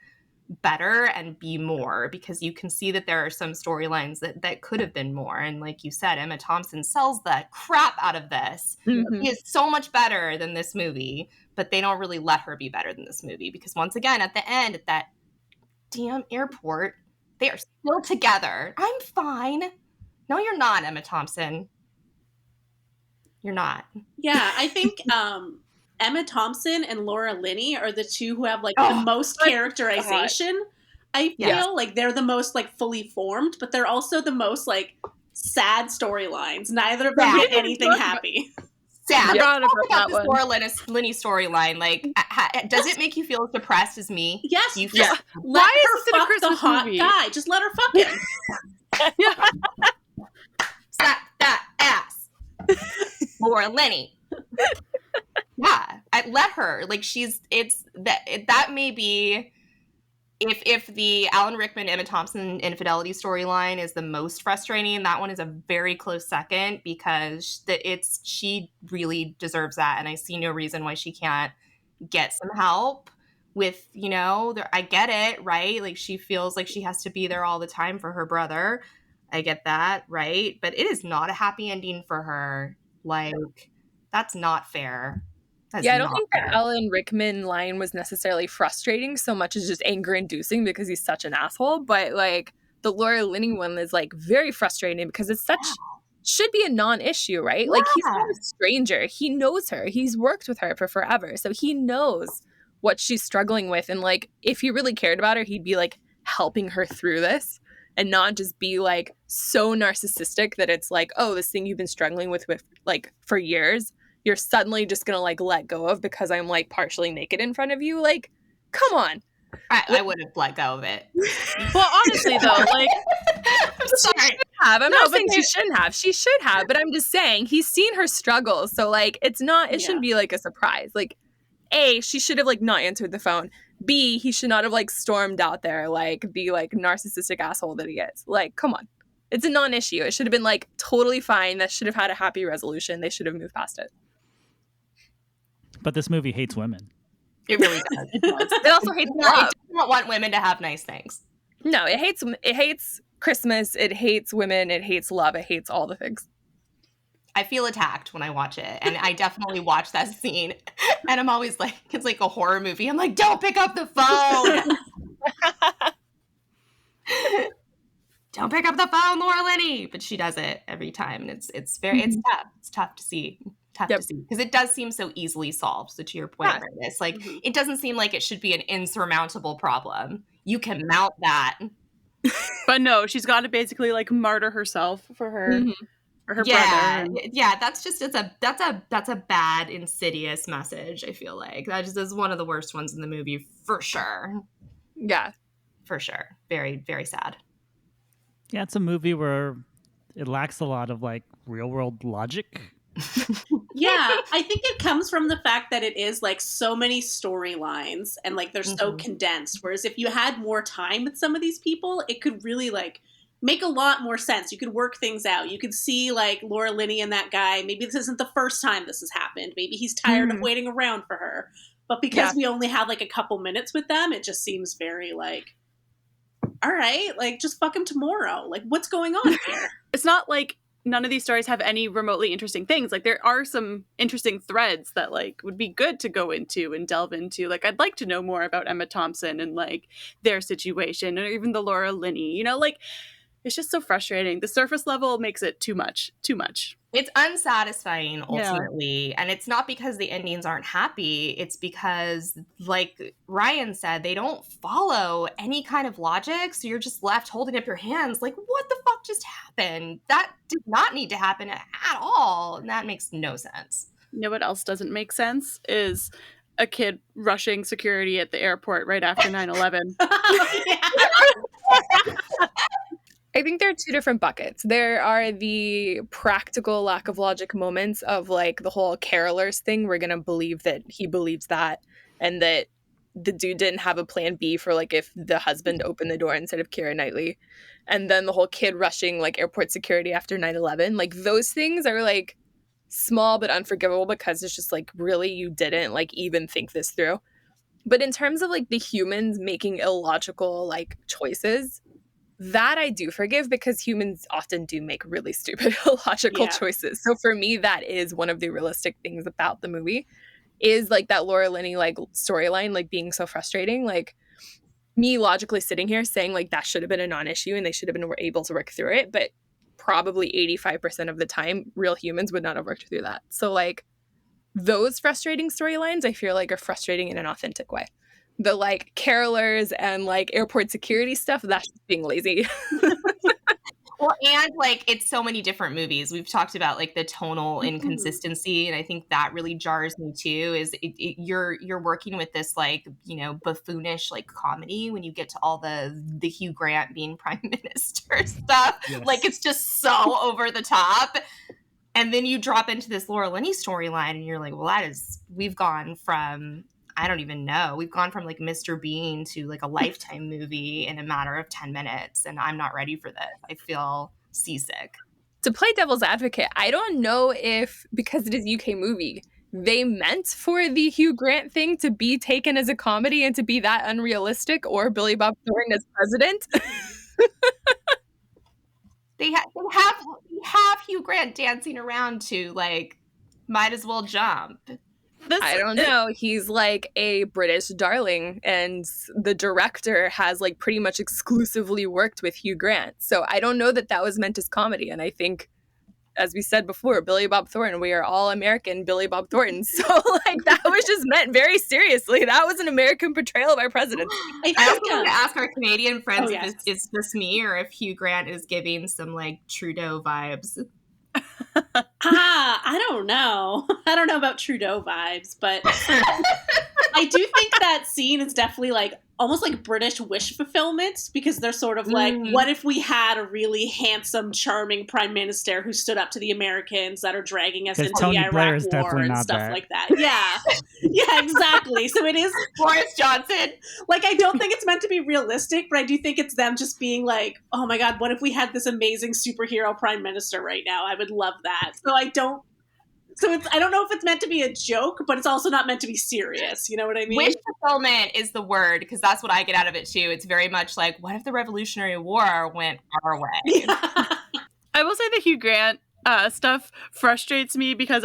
better and be more, because you can see that there are some storylines that could have been more. And like you said, Emma Thompson sells the crap out of this. She is so much better than this movie, but they don't really let her be better than this movie, because once again, at the end, at that damn airport, they are still together. I'm fine. No, you're not, Emma Thompson. You're not. Yeah, I think Emma Thompson and Laura Linney are the two who have like the most characterization. I feel like they're the most like fully formed, but they're also the most like sad storylines. Neither of them get anything happy. Sad. Yeah. Let's talk about this Laura Linney storyline. Like, does it make you feel as depressed as me? Yes. You feel Let Why is her this in a fuck the Christmas hot movie? guy. Just let her fuck him. slap that ass, Laura Linney. Yeah, I let her. Like that may be if the Alan Rickman Emma Thompson infidelity storyline is the most frustrating, that one is a very close second, because she really deserves that, and I see no reason why she can't get some help with, I get it, right? Like she feels like she has to be there all the time for her brother. I get that, right? But it is not a happy ending for her. Like, that's not fair. That's I don't not think fair. the Alan Rickman line was necessarily frustrating so much as just anger-inducing because he's such an asshole. But like the Laura Linney one is like very frustrating because it's should be a non-issue, right? Like he's not a stranger. He knows her. He's worked with her for forever. So he knows what she's struggling with. And like if he really cared about her, he'd be like helping her through this and not just be like so narcissistic that it's like, oh, this thing you've been struggling with like for years, you're suddenly just gonna like let go of because I'm like partially naked in front of you. Like, come on. I would have let go of it. Well, honestly, though, like, I'm sorry. I'm not saying she shouldn't have. She should have, but I'm just saying he's seen her struggle. So like, it shouldn't be like a surprise. Like, A, she should have like not answered the phone. B, he should not have like stormed out there like the like narcissistic asshole that he is. Like, come on. It's a non-issue. It should have been like totally fine. That should have had a happy resolution. They should have moved past it. But this movie hates women. It really does. It also hates It love. does not want women to have nice things. No, it hates Christmas. It hates women. It hates love. It hates all the things. I feel attacked when I watch it, and I definitely watch that scene, and I'm always like, it's like a horror movie. I'm like, don't pick up the phone. Don't pick up the phone, Laura Linney. But she does it every time, and it's tough. It's tough to see. To see, because it does seem so easily solved. So to your point, Curtis, like it doesn't seem like it should be an insurmountable problem. You can mount that, but no, she's got to basically like martyr herself for her brother. Yeah, that's a bad, insidious message. I feel like that just is one of the worst ones in the movie for sure. Yeah, for sure. Very, very sad. Yeah, it's a movie where it lacks a lot of like real world logic. Yeah, I think it comes from the fact that it is like so many storylines and like they're so condensed. Whereas if you had more time with some of these people, it could really like make a lot more sense. You could work things out. You could see like Laura Linney and that guy. Maybe this isn't the first time this has happened. Maybe he's tired of waiting around for her. But because we only have like a couple minutes with them, it just seems very like, all right, like just fuck him tomorrow. Like what's going on here? It's not like none of these stories have any remotely interesting things. Like there are some interesting threads that like would be good to go into and delve into. Like I'd like to know more about Emma Thompson and like their situation, or even the Laura Linney, you know, like it's just so frustrating. The surface level makes it too much. It's unsatisfying ultimately. And it's not because the endings aren't happy. It's because, like Ryan said, they don't follow any kind of logic. So you're just left holding up your hands like, what the fuck just happened? That did not need to happen at all. And that makes no sense. You know what else doesn't make sense is a kid rushing security at the airport right after 9/11. I think there are two different buckets. There are the practical lack of logic moments of like the whole carolers thing. We're going to believe that he believes that, and that the dude didn't have a plan B for like if the husband opened the door instead of Keira Knightley. And then the whole kid rushing like airport security after 9/11. Like those things are like small but unforgivable because it's just like, really, you didn't like even think this through. But in terms of like the humans making illogical like choices, that I do forgive, because humans often do make really stupid illogical choices. So for me, that is one of the realistic things about the movie, is like that Laura Linney like storyline like being so frustrating. Like me logically sitting here saying like that should have been a non-issue and they should have been able to work through it, but probably 85% of the time real humans would not have worked through that. So like those frustrating storylines I feel like are frustrating in an authentic way. The like carolers and like airport security stuff, that's just being lazy. Well, and like it's so many different movies. We've talked about like the tonal inconsistency, and I think that really jars me too. Is you're working with this like, you know, buffoonish like comedy when you get to all the Hugh Grant being prime minister stuff. Yes. Like it's just so over the top. And then you drop into this Laura Linney storyline, and you're like, well, we've gone from, I don't even know. We've gone from like Mr. Bean to like a Lifetime movie in a matter of 10 minutes. And I'm not ready for this. I feel seasick. To play devil's advocate, I don't know if, because it is a UK movie, they meant for the Hugh Grant thing to be taken as a comedy and to be that unrealistic, or Billy Bob Thornton as president. They have Hugh Grant dancing around to like, might as well jump. I don't know. He's like a British darling, and the director has like pretty much exclusively worked with Hugh Grant. So I don't know that that was meant as comedy. And I think, as we said before, Billy Bob Thornton, we are all American Billy Bob Thornton. So like that was just meant very seriously. That was an American portrayal of our president. I also want to ask our Canadian friends if it's just me or if Hugh Grant is giving some like Trudeau vibes. I don't know. I don't know about Trudeau vibes, but I do think that scene is definitely like almost like British wish fulfillment, because they're sort of like, what if we had a really handsome, charming prime minister who stood up to the Americans that are dragging us into Tony the Blair Iraq is War definitely and not stuff that. like that. Yeah. Yeah, exactly. So it is Boris Johnson. like, I don't think it's meant to be realistic, but I do think it's them just being like, oh my God, what if we had this amazing superhero prime minister right now? I would love that. So I don't So I don't know if it's meant to be a joke, but it's also not meant to be serious. You know what I mean? Wish fulfillment is the word, because that's what I get out of it too. It's very much like, what if the Revolutionary War went our way? Yeah. I will say the Hugh Grant stuff frustrates me because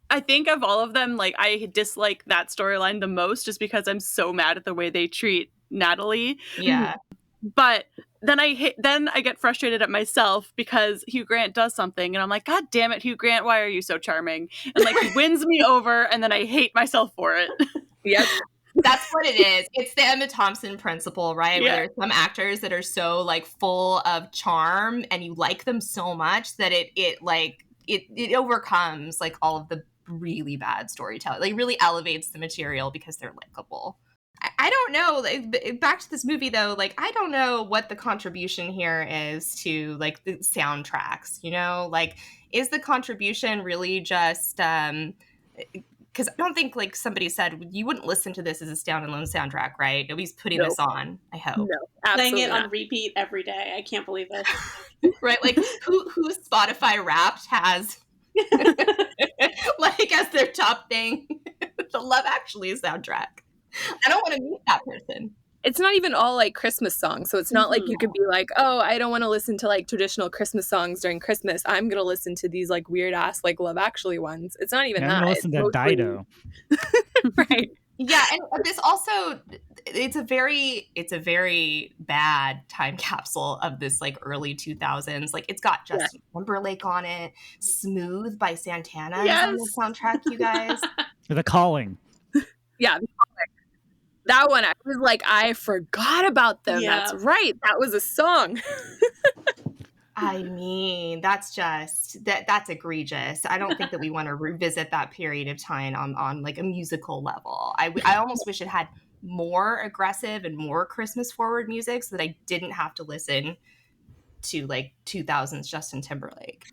I think of all of them, like I dislike that storyline the most just because I'm so mad at the way they treat Natalie. Yeah. But then I get frustrated at myself because Hugh Grant does something and I'm like, God damn it, Hugh Grant, why are you so charming? And like he wins me over and then I hate myself for it. Yep. That's what it is. It's the Emma Thompson principle, right? Yeah. Where there's some actors that are so like full of charm and you like them so much that it overcomes like all of the really bad storytelling. Like really elevates the material because they're likable. I don't know. Like, back to this movie though, like I don't know what the contribution here is to like the soundtracks, you know? Like is the contribution really just because I don't think like somebody said you wouldn't listen to this as a standalone soundtrack, right? Nobody's putting this on, I hope. No, Playing absolutely it not. on repeat every day. I can't believe it. Right? Like who Spotify Wrapped has like as their top thing the Love Actually soundtrack. I don't want to meet that person. It's not even all like Christmas songs. So it's not like you could be like, oh, I don't want to listen to like traditional Christmas songs during Christmas. I'm going to listen to these like weird ass like Love Actually ones. It's not even I'm that. gonna listen to It's mostly- Dido. Right. Yeah, and this also it's a very bad time capsule of this like early 2000s. Like it's got Justin Timberlake on it. Smooth by Santana is on the soundtrack, you guys. The Calling. Yeah. That one, I was like, I forgot about them. Yeah. That's right. That was a song. I mean, that's egregious. I don't think that we want to revisit that period of time on like a musical level. I almost wish it had more aggressive and more Christmas forward music so that I didn't have to listen to like 2000s Justin Timberlake.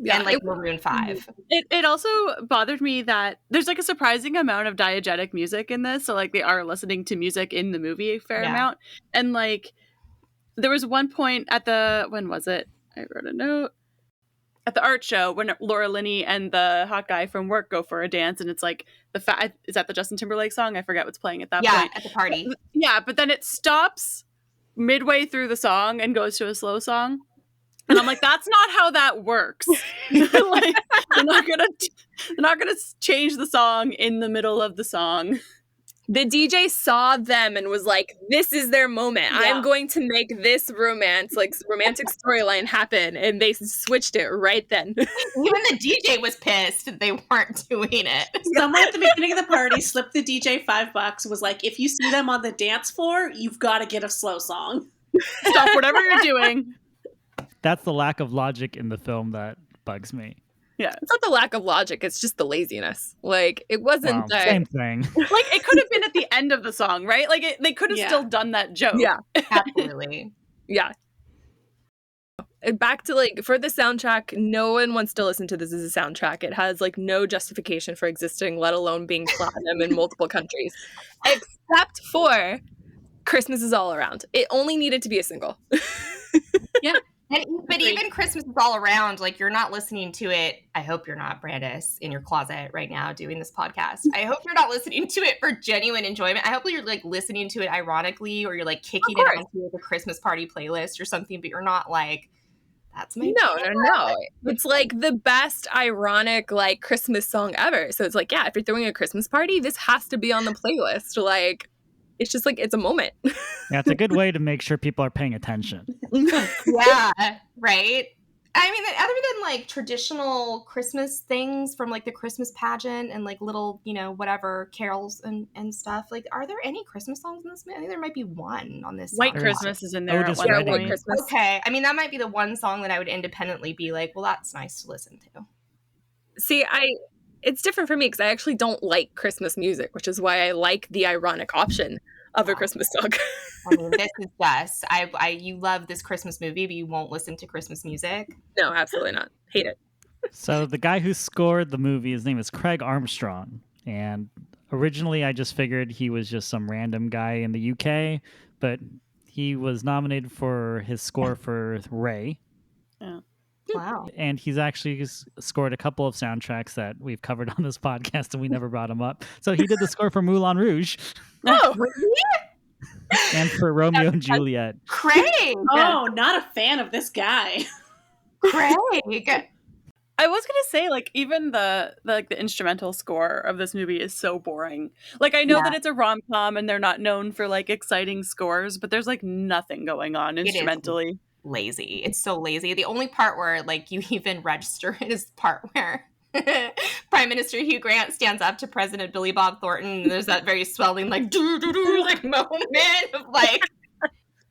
Yeah, and like Maroon 5. It also bothered me that there's like a surprising amount of diegetic music in this. So like they are listening to music in the movie a fair amount. And like there was one point at when was it? I wrote a note. At the art show when Laura Linney and the hot guy from work go for a dance and it's like is that the Justin Timberlake song? I forget what's playing at that point. Yeah, at the party. Yeah, but then it stops midway through the song and goes to a slow song. And I'm like, that's not how that works. Like, they're not gonna change the song in the middle of the song. The DJ saw them and was like, this is their moment. Yeah. I'm going to make this romantic storyline happen. And they switched it right then. Even the DJ was pissed that they weren't doing it. Someone at the beginning of the party slipped the DJ $5, was like, if you see them on the dance floor, you've got to get a slow song. Stop whatever you're doing. That's the lack of logic in the film that bugs me. Yeah. It's not the lack of logic. It's just the laziness. Like, it wasn't Well, same thing. Like, it could have been at the end of the song, right? Like, they could have still done that joke. Yeah. Absolutely. Yeah. And back to like, for the soundtrack, no one wants to listen to this as a soundtrack. It has like no justification for existing, let alone being platinum in multiple countries. Except for Christmas is All Around. It only needed to be a single. Yeah. But even Christmas is All Around, like you're not listening to it. I hope you're not, Brandis, in your closet right now doing this podcast. I hope you're not listening to it for genuine enjoyment. I hope you're like listening to it ironically, or you're like kicking it onto a Christmas party playlist or something, but you're not like, that's my No. It's like the best ironic like Christmas song ever. So it's like, yeah, if you're throwing a Christmas party, this has to be on the playlist. Like, it's just like, it's a moment. Yeah, it's a good way to make sure people are paying attention. Yeah, right? I mean, other than like traditional Christmas things from like the Christmas pageant and like little, whatever carols and stuff, like, are there any Christmas songs in this movie? I think there might be one on this. White soundtrack. Christmas is in there Otis at one Redding. point. Christmas. Okay. I mean, that might be the one song that I would independently be like, well, that's nice to listen to. See, it's different for me because I actually don't like Christmas music, which is why I like the ironic option of a Christmas song. I mean, this is just, you love this Christmas movie, but you won't listen to Christmas music. No, absolutely not. Hate it. So the guy who scored the movie, his name is Craig Armstrong. And originally I just figured he was just some random guy in the UK, but he was nominated for his score for Ray. Yeah. Wow. And he's actually scored a couple of soundtracks that we've covered on this podcast, and we never brought him up. So he did the score for Moulin Rouge Oh, and for Romeo and Juliet. Craig. Oh, not a fan of this guy. Craig. I was gonna say, like, even the instrumental score of this movie is so boring. Like, I know that it's a rom-com and they're not known for like exciting scores, but there's like nothing going on instrumentally. Lazy. It's so lazy. The only part where like you even register it is the part where Prime Minister Hugh Grant stands up to President Billy Bob Thornton, and there's that very swelling like doo-doo-doo like moment of like,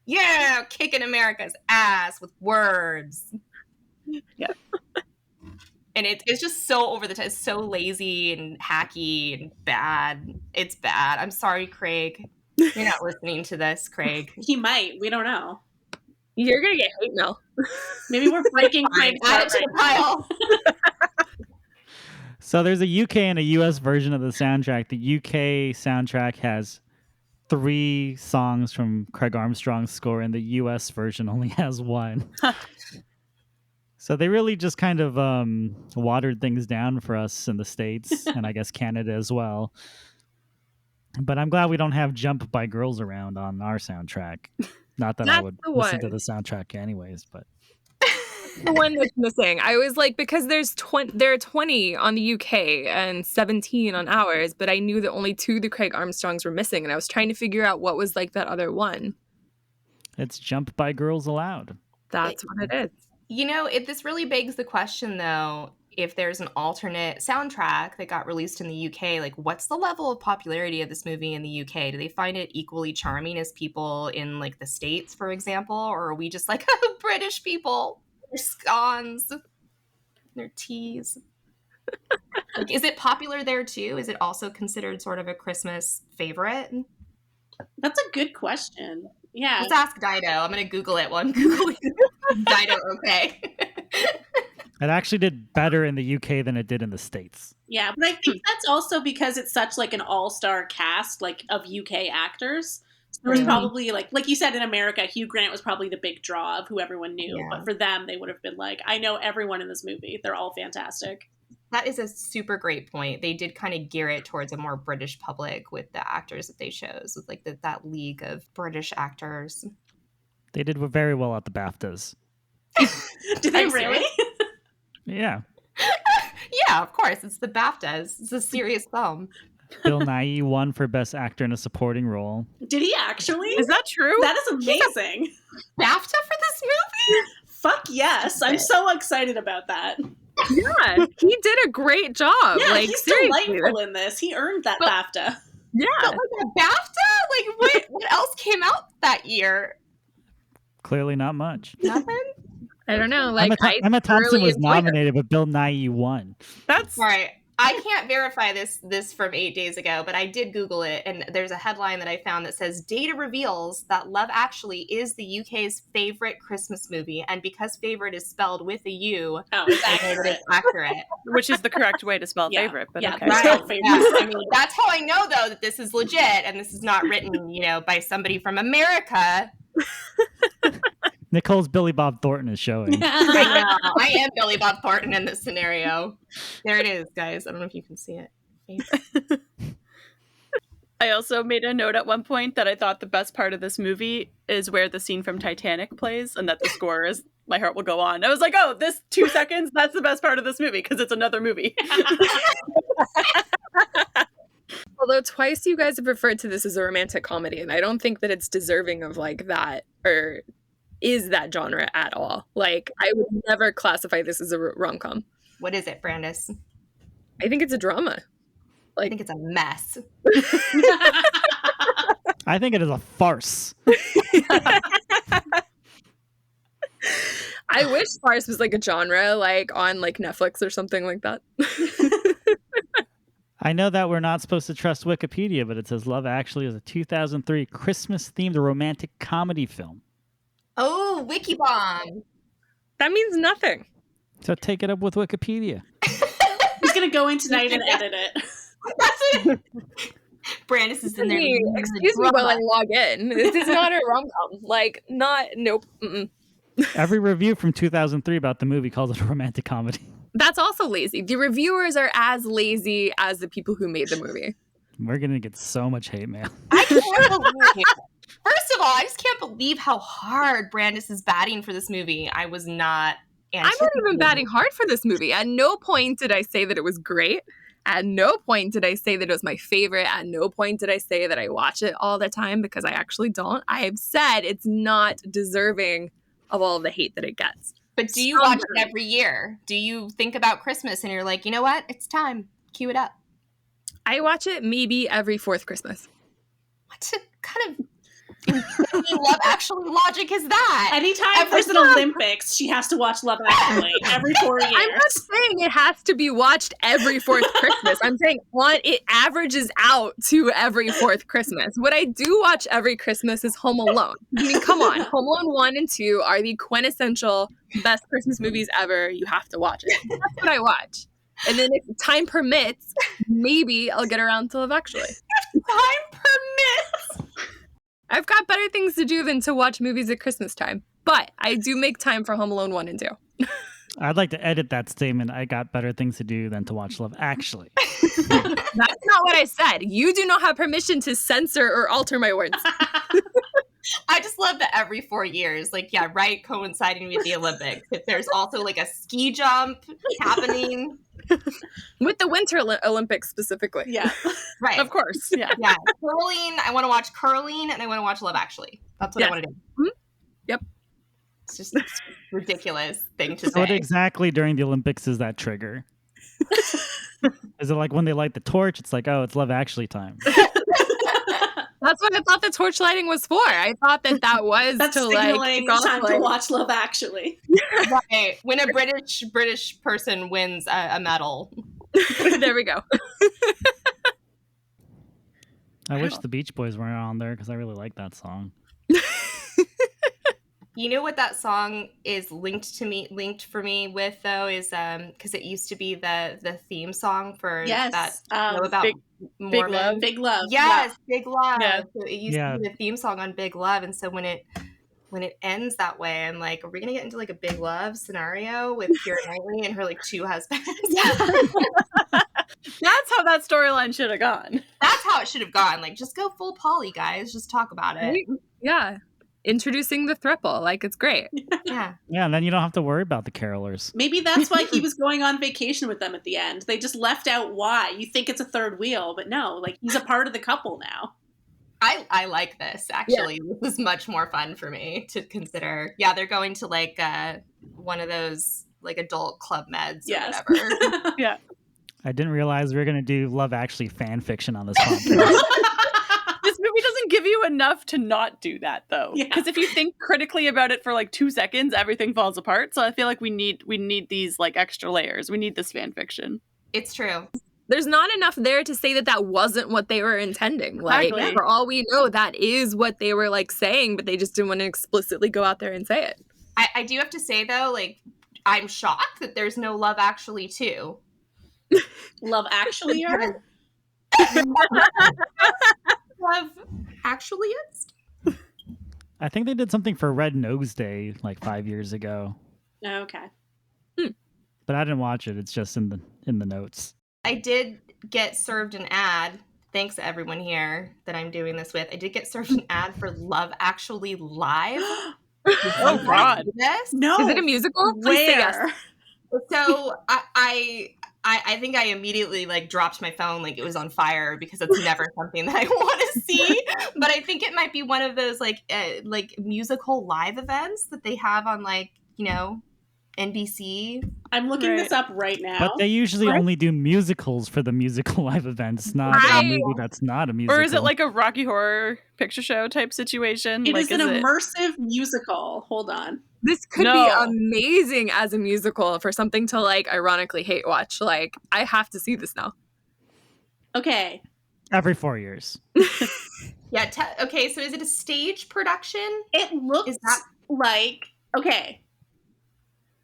yeah, kicking America's ass with words. Yeah. And it's just so over the top. It's so lazy and hacky and bad. It's bad. I'm sorry, Craig. You're not listening to this, Craig. He might. We don't know. you're gonna get hate mail. Maybe we're breaking Craig's Add heart it to the right now. pile. So there's a UK and a US version of the soundtrack. The UK soundtrack has 3 songs from Craig Armstrong's score, and the US version only has 1. So they really just kind of watered things down for us in the States and I guess Canada as well. But I'm glad we don't have Jump by Girls Around on our soundtrack. Not that I That's would the listen to one. the soundtrack anyways, but The one that's missing. I was like, because there are 20 on the UK and 17 on ours, but I knew that only 2 of the Craig Armstrongs were missing, and I was trying to figure out what was like that other one. it's Jump by Girls Aloud. That's what it is. You know, this really begs the question, though, if there's an alternate soundtrack that got released in the UK, like, what's the level of popularity of this movie in the UK? Do they find it equally charming as people in, like, the States, for example? Or are we just like, British people, their scones, their teas? Like, is it popular there, too? Is it also considered sort of a Christmas favorite? That's a good question. Yeah. Let's ask Dido. I'm going to Google it while I'm Googling Dido, okay. It actually did better in the UK than it did in the States. Yeah, but I think that's also because it's such like an all-star cast like of UK actors. So there was probably like you said in America, Hugh Grant was probably the big draw of who everyone knew. Yeah. But for them, they would have been like, I know everyone in this movie. They're all fantastic. That is a super great point. They did kind of gear it towards a more British public with the actors that they chose, with like that league of British actors. They did very well at the BAFTAs. Did they I'm really? Yeah. Yeah, of course. It's the BAFTAs. It's a serious film. Bill Nighy won for Best Actor in a Supporting Role. Did he actually? Is that true? That is amazing. BAFTA for this movie? Fuck yes. I'm so excited about that. Yeah, he did a great job. Yeah, like he's seriously, delightful in this. He earned that But- BAFTA. yeah. But like a BAFTA? Like what else came out that year? Clearly not much. Nothing? I don't know. Like Emma Thompson thoroughly was enjoyed it. nominated, but Bill Nighy won. That's All right. I can't verify this from 8 days ago, but I did Google it, and there's a headline that I found that says, data reveals that Love Actually is the UK's favorite Christmas movie, and because favorite is spelled with a U, Oh, it's I know that accurate. it's accurate. which is the correct way to spell Yeah. favorite, but Yeah, okay. right. Right. favorite. Yeah. I mean, that's how I know, though, that this is legit, and this is not written, by somebody from America. Nicole's Billy Bob Thornton is showing. I know. I am Billy Bob Thornton in this scenario. There it is, guys. I don't know if you can see it. I also made a note at one point that I thought the best part of this movie is where the scene from Titanic plays and that the score is My Heart Will Go On. I was like, oh, this 2 seconds, that's the best part of this movie because it's another movie. Although twice you guys have referred to this as a romantic comedy, and I don't think that it's deserving of like that or is that genre at all. Like, I would never classify this as a rom-com. What is it, Brandis? I think it's a drama. I think it's a mess. I think it is a farce. I wish farce was like a genre, like on like Netflix or something like that. I know that we're not supposed to trust Wikipedia, but it says Love Actually is a 2003 Christmas-themed romantic comedy film. Oh, Wikibomb. That means nothing. So take it up with Wikipedia. He's going to go in tonight and edit it. That's it. Brandis is in there. Excuse me while I log in. This is not a rom-com. Like, not, nope. Mm-mm. Every review from 2003 about the movie calls it a romantic comedy. That's also lazy. The reviewers are as lazy as the people who made the movie. We're going to get so much hate mail. I can't believe. First of all, I just can't believe how hard Brandis is batting for this movie. I was not. I'm not even batting hard for this movie. At no point did I say that it was great. At no point did I say that it was my favorite. At no point did I say that I watch it all the time, because I actually don't. I have said it's not deserving of all of the hate that it gets. But do you watch it every year? Do you think about Christmas and you're like, you know what? It's time. Cue it up. I watch it maybe every fourth Christmas. What kind of Love Actually logic is that? Anytime there's an Olympics, she has to watch Love Actually every 4 years. I'm not saying it has to be watched every fourth Christmas. I'm saying it averages out to every fourth Christmas. What I do watch every Christmas is Home Alone. I mean, come on. Home Alone 1 and 2 are the quintessential best Christmas movies ever. You have to watch it. That's what I watch. And then if time permits, maybe I'll get around to Love Actually. Time permits. I've got better things to do than to watch movies at Christmas time. But I do make time for Home Alone 1 and 2. I'd like to edit that statement. I got better things to do than to watch Love Actually. That's not what I said. You do not have permission to censor or alter my words. I just love that every 4 years, like, yeah, right, coinciding with the Olympics. If there's also like a ski jump happening. With the Winter Olympics specifically. Yeah. Right. Of course. Yeah. Yeah. Curling. I want to watch curling and I want to watch Love Actually. That's what I want to do. Mm-hmm. Yep. It's just a ridiculous thing to say. What exactly during the Olympics is that trigger? Is it like when they light the torch? It's like, oh, it's Love Actually time. That's what I thought the torch lighting was for. I thought that was That's to signaling like time to watch Love Actually. Right. When a British person wins a medal. There we go. I wish the Beach Boys weren't on there because I really like that song. You know what that song is linked for me with though is because it used to be the theme song for that about Mormon. Big Love. Yes, Big Love. Yeah. So it used to be the theme song on Big Love, and so when it ends that way, I'm like, are we gonna get into like a Big Love scenario with Keira Knightley and her like two husbands? That's how that storyline should have gone. That's how it should have gone. Like, just go full poly, guys. Just talk about it. Yeah. Introducing the throuple. Like, it's great. Yeah. Yeah, and then you don't have to worry about the carolers. Maybe that's why he was going on vacation with them at the end. They just left out why. You think it's a third wheel, but no, like he's a part of the couple now. I like this, actually. Yeah. This is much more fun for me to consider. Yeah, they're going to like one of those like adult club meds or whatever. Yeah. I didn't realize we were going to do Love Actually fan fiction on this podcast. This movie doesn't give you enough to not do that, though. Because if you think critically about it for like 2 seconds, everything falls apart. So I feel like we need these like extra layers. We need this fan fiction. It's true. There's not enough there to say that wasn't what they were intending. Like, for all we know, that is what they were like saying, but they just didn't want to explicitly go out there and say it. I do have to say though, like, I'm shocked that there's no Love Actually 2. Love Actually are? Love Actually is? I think they did something for Red Nose Day like 5 years ago. Okay. But I didn't watch it. It's just in the notes. I did get served an ad. Thanks everyone here that I'm doing this with. I did get served an ad for Love Actually Live. Oh God! No. Is it a musical? Please say yes. So I think I immediately like dropped my phone like it was on fire because it's never something that I want to see. But I think it might be one of those like musical live events that they have on like, you know, NBC. I'm looking this up right now. But they usually only do musicals for the musical live events, not a movie that's not a musical. Or is it like a Rocky Horror Picture Show type situation? It like, is an immersive musical. Hold on. This could be amazing as a musical for something to like ironically hate watch. Like, I have to see this now. Okay. Every 4 years. Yeah. Okay. So is it a stage production? It looks like, okay.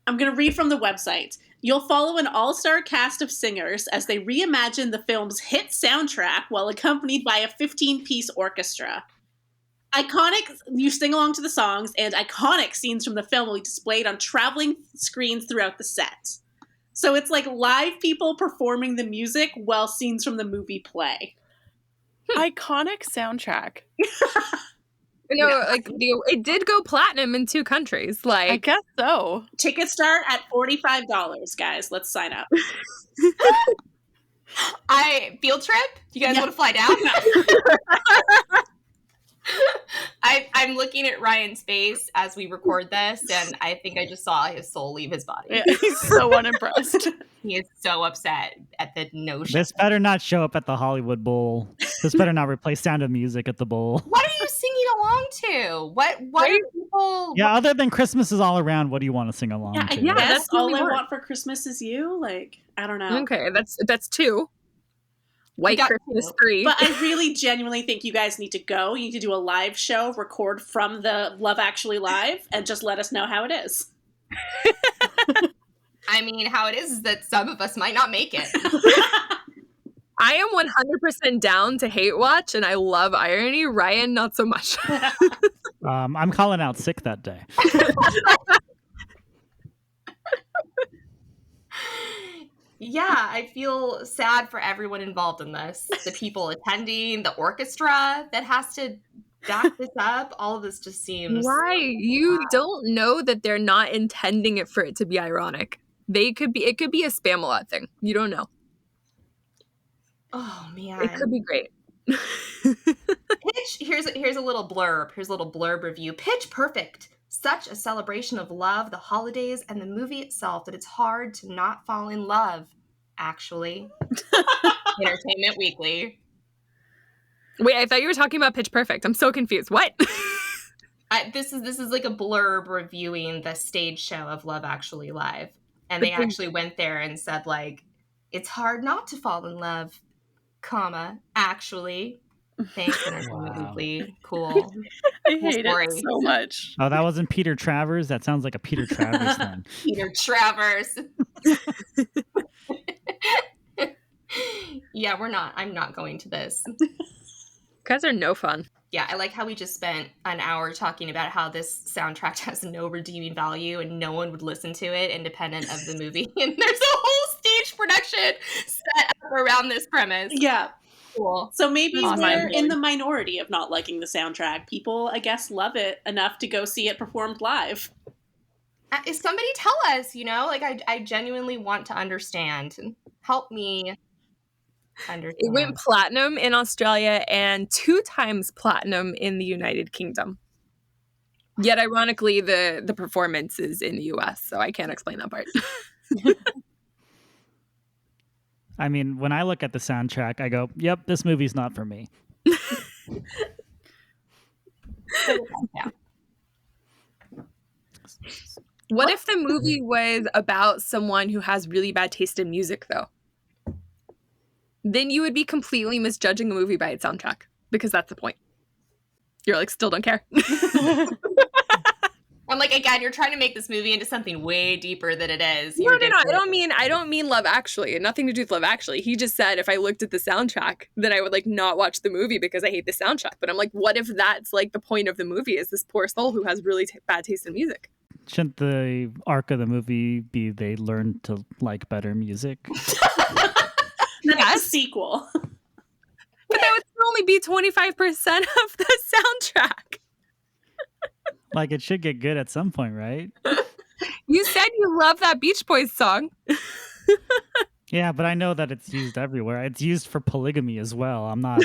I'm going to read from the website. You'll follow an all-star cast of singers as they reimagine the film's hit soundtrack while accompanied by a 15-piece orchestra. you sing along to the songs, and iconic scenes from the film will be displayed on traveling screens throughout the set. So it's like live people performing the music while scenes from the movie play. Iconic soundtrack. It did go platinum in 2 countries. Like, I guess so. Tickets start at $45, guys. Let's sign up. Field trip? You guys want to fly down? I'm looking at Ryan's face as we record this, and I think I just saw his soul leave his body. Yeah, he's so unimpressed. He is so upset at the notion. This better not show up at the Hollywood Bowl. This better not replace Sound of Music at the Bowl. What are you singing along to? What are people? Yeah, other than Christmas is All Around, what do you want to sing along to? Yeah, that's that's all really I hard. want for Christmas is you. Like, I don't know. okay, that's 2. White got Christmas 2. 3. But I really genuinely think you guys need to go. You need to do a live show, record from the Love Actually Live, and just let us know how it is. I mean, how it is that some of us might not make it. I am 100% down to hate watch, and I love irony. Ryan, not so much. I'm calling out sick that day. Yeah, I feel sad for everyone involved in this. The people attending, the orchestra that has to back this up. All of this just seems... Why? You don't know that they're not intending it for it to be ironic. It could be a Spamalot thing. You don't know. Oh, man. It could be great. Pitch, here's a little blurb. Here's a little blurb review. Pitch Perfect. Such a celebration of love, the holidays, and the movie itself that it's hard to not fall in love, actually. Entertainment Weekly. Wait, I thought you were talking about Pitch Perfect. I'm so confused. What? This is like a blurb reviewing the stage show of Love Actually Live. And they actually went there and said, like, it's hard not to fall in love, comma, actually. Thanks, Entertainment Weekly. Cool. I hate it so much. Oh, that wasn't Peter Travers? That sounds like a Peter Travers thing. Peter Travers. Yeah, I'm not going to this. Guys are no fun. Yeah, I like how we just spent an hour talking about how this soundtrack has no redeeming value and no one would listen to it independent of the movie. And there's a whole stage production set up around this premise. Yeah. Cool. So maybe Awesome. we're in the minority of not liking the soundtrack. People, I guess, love it enough to go see it performed live. If somebody tell us, like I genuinely want to understand. Help me understand. It went platinum in Australia and 2 times platinum in the United Kingdom. Yet, ironically, the performance is in the US, so I can't explain that part. I mean, when I look at the soundtrack, I go, yep, this movie's not for me. Yeah. What if the movie was about someone who has really bad taste in music, though? Then you would be completely misjudging a movie by its soundtrack, because that's the point. You're like, still don't care. I'm like, again, you're trying to make this movie into something way deeper than it is. No. I don't mean Love Actually. Nothing to do with Love Actually. He just said if I looked at the soundtrack, then I would like not watch the movie because I hate the soundtrack. But I'm like, what if that's like the point of the movie is this poor soul who has really bad taste in music? Shouldn't the arc of the movie be they learn to like better music? That's a sequel. But that would still only be 25% of the soundtrack. Like, it should get good at some point, right? You said you love that Beach Boys song. Yeah, but I know that it's used everywhere. It's used for polygamy as well. I'm not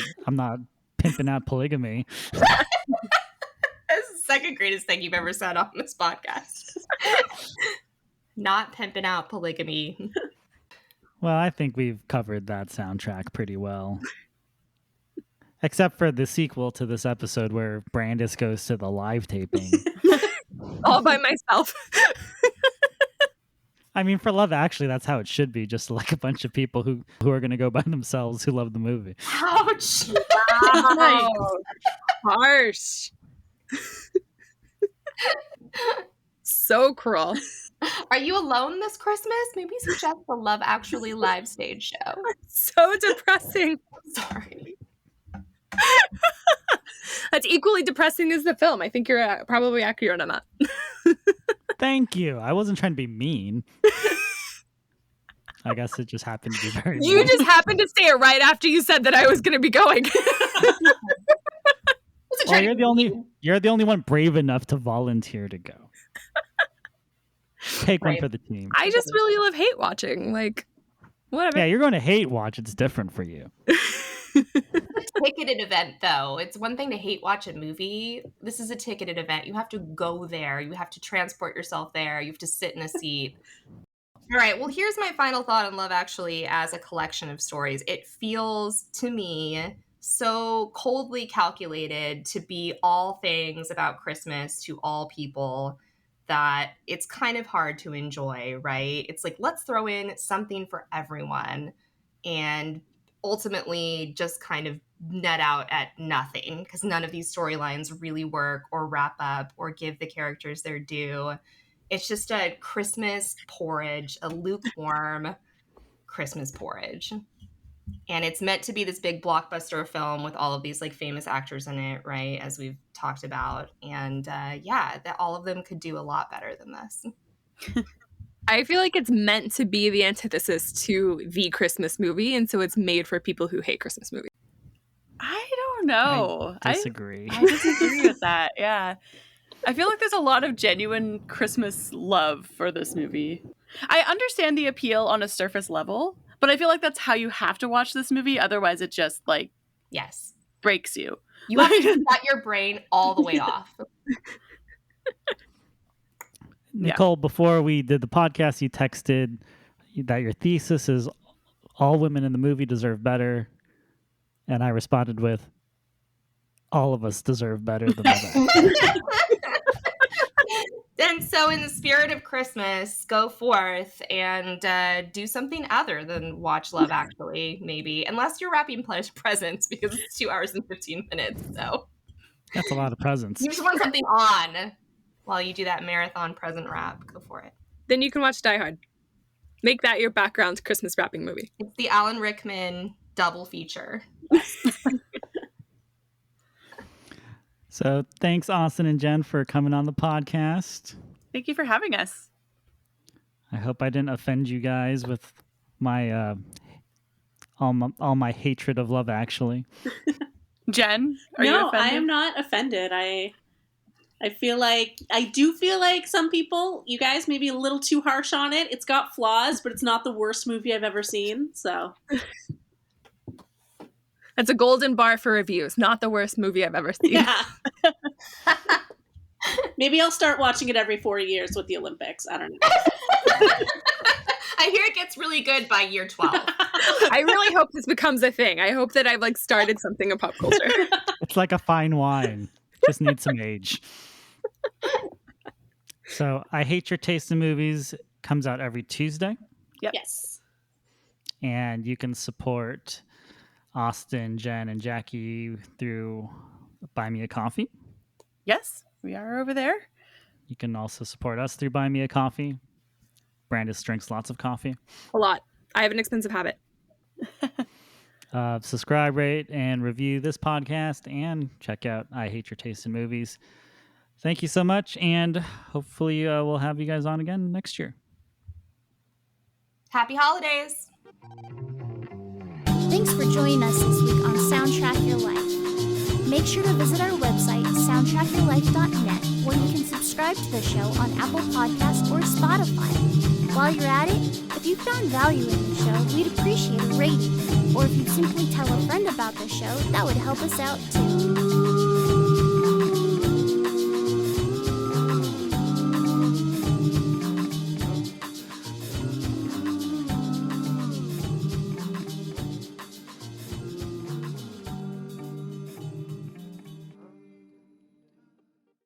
pimping out polygamy. That's the second greatest thing you've ever said on this podcast. Not pimping out polygamy. Well, I think we've covered that soundtrack pretty well. Except for the sequel to this episode where Brandis goes to the live taping. All by myself. I mean, for Love Actually, that's how it should be. Just like a bunch of people who are going to go by themselves who love the movie. Ouch. Wow. Harsh. So cruel. Are you alone this Christmas? Maybe suggest the Love Actually live stage show. So depressing. Sorry. That's equally depressing as the film. I think you're probably accurate on that. Thank you. I wasn't trying to be mean. I guess it just happened to be very You mean. just happened to say it right after you said that I was going to be going. Well, you're the only one brave enough to volunteer to go. Take one Right. for the team. I just really love hate watching. Like, whatever. Yeah, you're going to hate watch. It's different for you. Ticketed event, though. It's one thing to hate watch a movie. This is a ticketed event. You have to go there. You have to transport yourself there. You have to sit in a seat. All right. Well, here's my final thought on Love Actually as a collection of stories. It feels to me so coldly calculated to be all things about Christmas to all people that it's kind of hard to enjoy, right? It's like, let's throw in something for everyone and ultimately just kind of net out at nothing because none of these storylines really work or wrap up or give the characters their due. It's just a Christmas porridge, a lukewarm Christmas porridge. And it's meant to be this big blockbuster film with all of these like famous actors in it, right? As we've talked about. And that all of them could do a lot better than this. I feel like it's meant to be the antithesis to the Christmas movie. And so it's made for people who hate Christmas movies. I don't know. I disagree. I disagree with that. Yeah. I feel like there's a lot of genuine Christmas love for this movie. I understand the appeal on a surface level, but I feel like that's how you have to watch this movie. Otherwise, it just like Yes. breaks you. You have to shut your brain all the way off. Nicole, before we did the podcast, you texted that your thesis is all women in the movie deserve better. And I responded with, all of us deserve better than that. And so in the spirit of Christmas, go forth and do something other than watch Love Actually, maybe. Unless you're wrapping presents because it's 2 hours and 15 minutes. So That's a lot of presents. you just want something on while you do that marathon present wrap. Go for it. Then you can watch Die Hard. Make that your background Christmas wrapping movie. It's the Alan Rickman double feature. So thanks, Austin and Jen, for coming on the podcast. Thank you for having us. I hope I didn't offend you guys with my all my hatred of Love Actually. Jen, are you No, offended? I am not offended. I do feel like some people, you guys, may be a little too harsh on it. It's got flaws, but it's not the worst movie I've ever seen. So That's a golden bar for reviews. Not the worst movie I've ever seen. yeah. Maybe I'll start watching it every 4 years with the Olympics. I don't know. I hear it gets really good by year 12. I really hope this becomes a thing. I hope that I've like started something in pop culture. It's like a fine wine. Just needs some age. So I Hate Your Taste in Movies comes out every Tuesday. Yep. Yes. And you can support Austin, Jen, and Jackie through Buy Me a Coffee. Yes, we are over there. You can also support us through Buy Me a Coffee. Brandis drinks lots of coffee. A lot. I have an expensive habit. Subscribe, rate, and review this podcast, and check out I Hate Your Taste in Movies. Thank you so much, and hopefully we'll have you guys on again next year. Happy holidays. Thanks for joining us this week on Soundtrack Your Life. Make sure to visit our website, soundtrackyourlife.net, where you can subscribe to the show on Apple Podcasts or Spotify. While you're at it, if you found value in the show, we'd appreciate a rating. Or if you'd simply tell a friend about the show, that would help us out too.